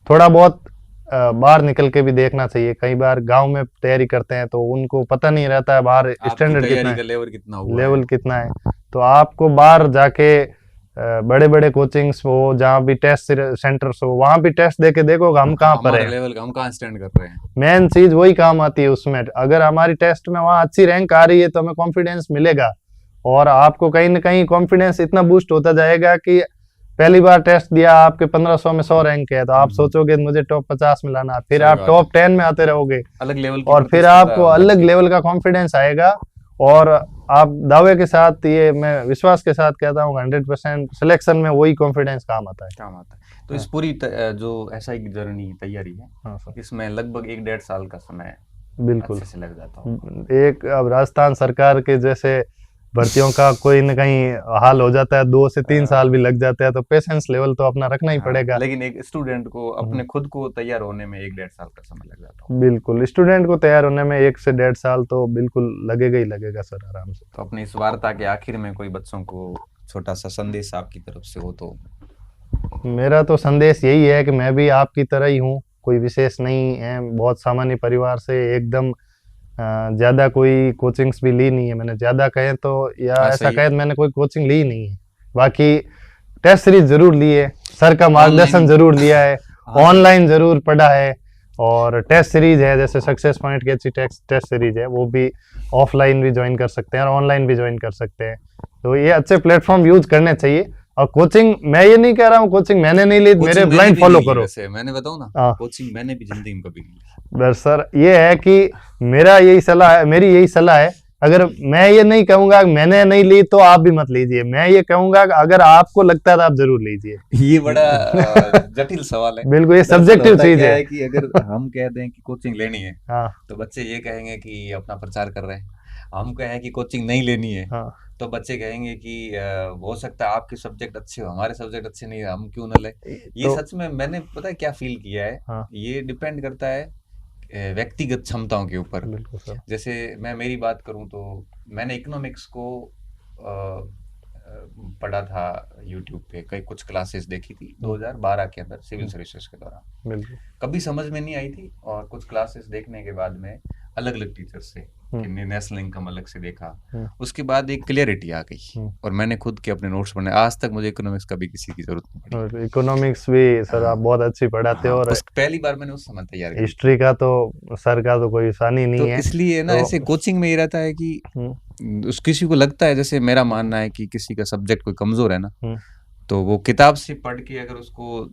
थोड़ा बहुत बाहर निकल के भी देखना चाहिए। कई बार गांव में तैयारी करते हैं तो उनको पता नहीं रहता है बाहर स्टैंडर्ड कितना है, लेवल कितना है। तो आपको बाहर जाके बड़े बड़े कोचिंग्स हो, जहाँ भी टेस्ट सेंटर्स हो, वहां भी टेस्ट देके देखो हम कहाँ पर है, लेवल हम कहाँ स्टैंड कर रहे हैं। मेन चीज वही काम आती है उसमें। अगर हमारी टेस्ट में वहाँ अच्छी रैंक आ रही है तो हमें कॉन्फिडेंस मिलेगा, और आपको कहीं ना कहीं कॉन्फिडेंस इतना बूस्ट होता जाएगा कि पहली बार टेस्ट दिया आपके 1500 में 100 रैंक है, तो आप सोचोगे मुझे टॉप 50 में लाना, फिर आप टॉप 10 में आते रहोगे, अलग लेवल की, और फिर आपको अलग लेवल का कॉन्फिडेंस आएगा। और आप दावे के साथ, ये मैं विश्वास के साथ कहता हूँ, 100% सिलेक्शन में वही कॉन्फिडेंस काम आता है। तो इस पूरी जो एसआई की जर्नी तैयारी है, हाँ सर, इसमें लगभग 1-1.5 साल का समय बिल्कुल से लग जाता है। एक अब राजस्थान सरकार के जैसे भर्तियों का कोई न कहीं हाल हो जाता है, 2 से 3 साल भी लग जाते हैं, तो पेशेंस लेवल तो अपना रखना ही पड़ेगा। लेकिन एक स्टूडेंट को अपने खुद को तैयार होने में 1-1.5 साल का समय लग जाता है। बिल्कुल, स्टूडेंट को तैयार होने में 1 से 1.5 साल तो बिल्कुल लगेगा ही लगेगा सर, आराम से। तो अपनी इस वार्ता के आखिर में कोई बच्चों को छोटा सा संदेश आपकी तरफ से हो तो? मेरा तो संदेश यही है कि मैं भी आपकी तरह ही हूँ, कोई विशेष नहीं है, बहुत सामान्य परिवार से, एकदम ज्यादा कोई कोचिंग्स भी ली नहीं है मैंने, ज्यादा कहे तो, या ऐसा कहे मैंने कोई कोचिंग ली नहीं है। बाकी टेस्ट सीरीज जरूर ली है, सर का मार्गदर्शन जरूर लिया है, ऑनलाइन जरूर पढ़ा है, और टेस्ट सीरीज है जैसे सक्सेस पॉइंट की अच्छी टेस्ट सीरीज है, वो भी ऑफलाइन भी ज्वाइन कर सकते हैं और ऑनलाइन भी ज्वाइन कर सकते हैं। तो ये अच्छे प्लेटफॉर्म यूज करने चाहिए। और कोचिंग, मैं ये नहीं कह रहा हूँ कोचिंग मैंने नहीं ली, मेरे ब्लाइंड फॉलो करो। मैंने बताऊं ना, कोचिंग मैंने भी जिंदगी में कभी नहीं ली। बस सर ये है कि मेरा यही सलाह है, मेरी यही सलाह है। अगर मैं ये नहीं कहूंगा मैंने नहीं ली तो आप भी मत लीजिए, मैं ये कहूंगा अगर आपको लगता है तो आप जरूर लीजिए। ये बड़ा जटिल सवाल है। बिल्कुल, ये सब्जेक्टिव चीज है कि अगर हम कह दें कि कोचिंग लेनी है, तो बच्चे ये कहेंगे कि अपना प्रचार कर रहे हैं, हम कहें कि कोचिंग नहीं लेनी है, हाँ तो बच्चे कहेंगे कि हो सकता है आपके सब्जेक्ट अच्छे हो, हमारे सब्जेक्ट अच्छे नहीं है, हम क्यों ना लें। ये तो सच में मैंने पता है क्या फील किया है, हाँ ये डिपेंड करता है व्यक्तिगत क्षमताओं के ऊपर। बिल्कुल सर। जैसे मैं मेरी बात करूं तो मैंने इकोनॉमिक्स को पढ़ा था यूट्यूब पे, कई कुछ क्लासेस देखी थी हम्म, 2012 के अंदर सिविल हम्म, सर्विसेज के दौरान। बिल्कुल। कभी समझ में नहीं आई थी, और कुछ क्लासेस देखने के बाद में अलग अलग टीचर से हम्म, कि नेशनल इनकम अलग से देखा, हम्म, उसके बाद एक क्लियरिटी आ गई, हम्म। और मैंने खुद के अपने नोट्स पढ़ने, आज तक मुझे इकोनॉमिक्स का भी किसी की जरूरत नहीं पड़ी। और इकोनॉमिक्स भी सर हाँ आप बहुत अच्छी पढ़ाते हाँ, हो, और उस पहली बार मैंने उस समय तैयार करी थी। हिस्ट्री का तो सर का तो कोई सानी तो नहीं है। इसलिए ना तो ऐसे कोचिंग में ये रहता है कि हम्म, उस किसी को लगता है, जैसे मेरा मानना है कि किसी का सब्जेक्ट कोई कमजोर है ना, हम्म, तो वो किताब से पढ़ के अगर उसको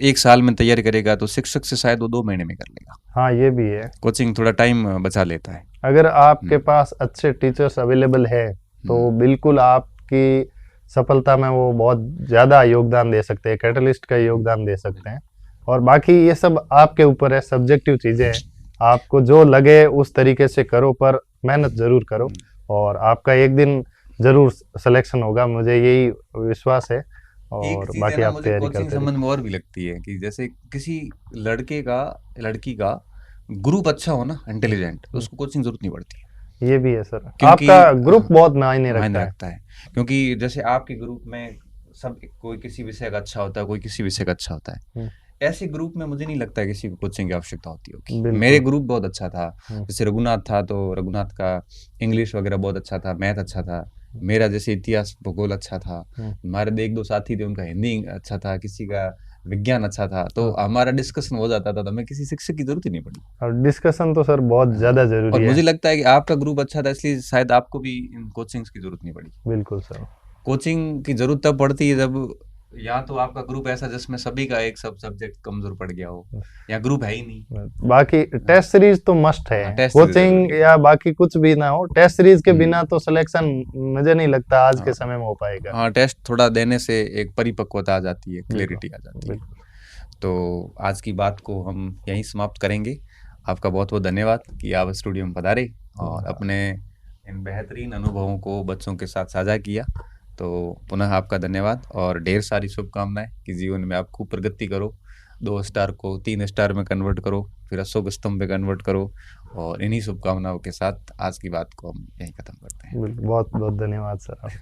1 साल में तैयारी करेगा तो शिक्षक से शायद वो 2 महीने में कर लेगा। हाँ ये भी है। कोचिंग थोड़ा टाइम बचा लेता है। अगर आपके हम्म, पास अच्छे टीचर्स अवेलेबल है तो हम्म, बिल्कुल आपकी सफलता में वो बहुत ज़्यादा योगदान दे सकते हैं, कैटलिस्ट का योगदान दे सकते हैं। और बाकी ये सब आपके ऊपर है, सब्जेक्टिव चीज़ें हैं। आपको जो लगे उस तरीके से करो, पर मेहनत ज़रूर करो, और आपका एक दिन ज़रूर सिलेक्शन होगा, मुझे यही विश्वास है। एक और चीज है बाकी ना आप मुझे तैयारी कोचिंग करते संबंध रहिए। में और भी लगती है कि जैसे किसी लड़के का, लड़की का ग्रुप अच्छा हो ना, हम्म, इंटेलिजेंट, तो हम्म, उसको कोचिंग जरूरत नहीं पड़ती है। ये भी है सर, क्योंकि आपका ग्रुप हाँ, बहुत मायने मायने रखता है। रखता है। क्योंकि जैसे आपके ग्रुप में सब, कोई किसी विषय का अच्छा होता है, कोई किसी विषय का अच्छा होता है, हम्म, ऐसे ग्रुप में मुझे नहीं लगता है किसी को कोचिंग की आवश्यकता होती होगी। मेरे बिल्कुल। ग्रुप बहुत अच्छा था। हम्म, जैसे रघुनाथ था, तो रघुनाथ का इंग्लिश वगैरह बहुत अच्छा था, मैथ अच्छा था। मेरा जैसे इतिहास भूगोल अच्छा था। हम्म, हमारे एक दो साथी थे, उनका हिंदी अच्छा था, किसी का विज्ञान अच्छा था, तो हाँ। हमारा डिस्कशन हो जाता था, तो हमें किसी शिक्षक की जरूरत ही नहीं पड़ी। और डिस्कशन तो सर बहुत हाँ, ज़्यादा और ज़रूरी है। मुझे लगता है कि आपका ग्रुप अच्छा था, इसलिए शायद आपको भी इन कोचिंग्स की जरूरत नहीं पड़ी। बिल्कुल सर। कोचिंग की जरूरत तब पड़ती है जब या तो आपका ग्रुप ऐसा जिसमें सभी का एक सब सब्जेक्ट कमजोर पड़ गया हो, या ग्रुप है ही नहीं। बाकी हाँ, टेस्ट सीरीज तो मस्ट है। हाँ, टेस्ट सीरीज कोचिंग जरूरी है। या बाकी कुछ भी ना हो, टेस्ट सीरीज के बिना हम्म, तो सिलेक्शन मुझे नहीं लगता आज हाँ, के समय में हो पाएगा। हाँ, टेस्ट थोड़ा देने से एक परिपक्वता आ जाती है, बिल्कुल क्लैरिटी आ जाती है। बिल्कुल। तो आज की बात को हम यहीं समाप्त करेंगे। आपका बहुत बहुत धन्यवाद कि आप स्टूडियो में पधारे और अपने इन बेहतरीन अनुभवों को बच्चों के साथ साझा किया। तो पुनः आपका धन्यवाद और ढेर सारी शुभकामनाएं कि जीवन में आप खूब प्रगति करो, 2 स्टार को 3 स्टार में कन्वर्ट करो, फिर अशोक स्तंभ पे कन्वर्ट करो। और इन्हीं शुभकामनाओं के साथ आज की बात को हम यहीं ख़त्म करते हैं। बहुत बहुत धन्यवाद सर आपका।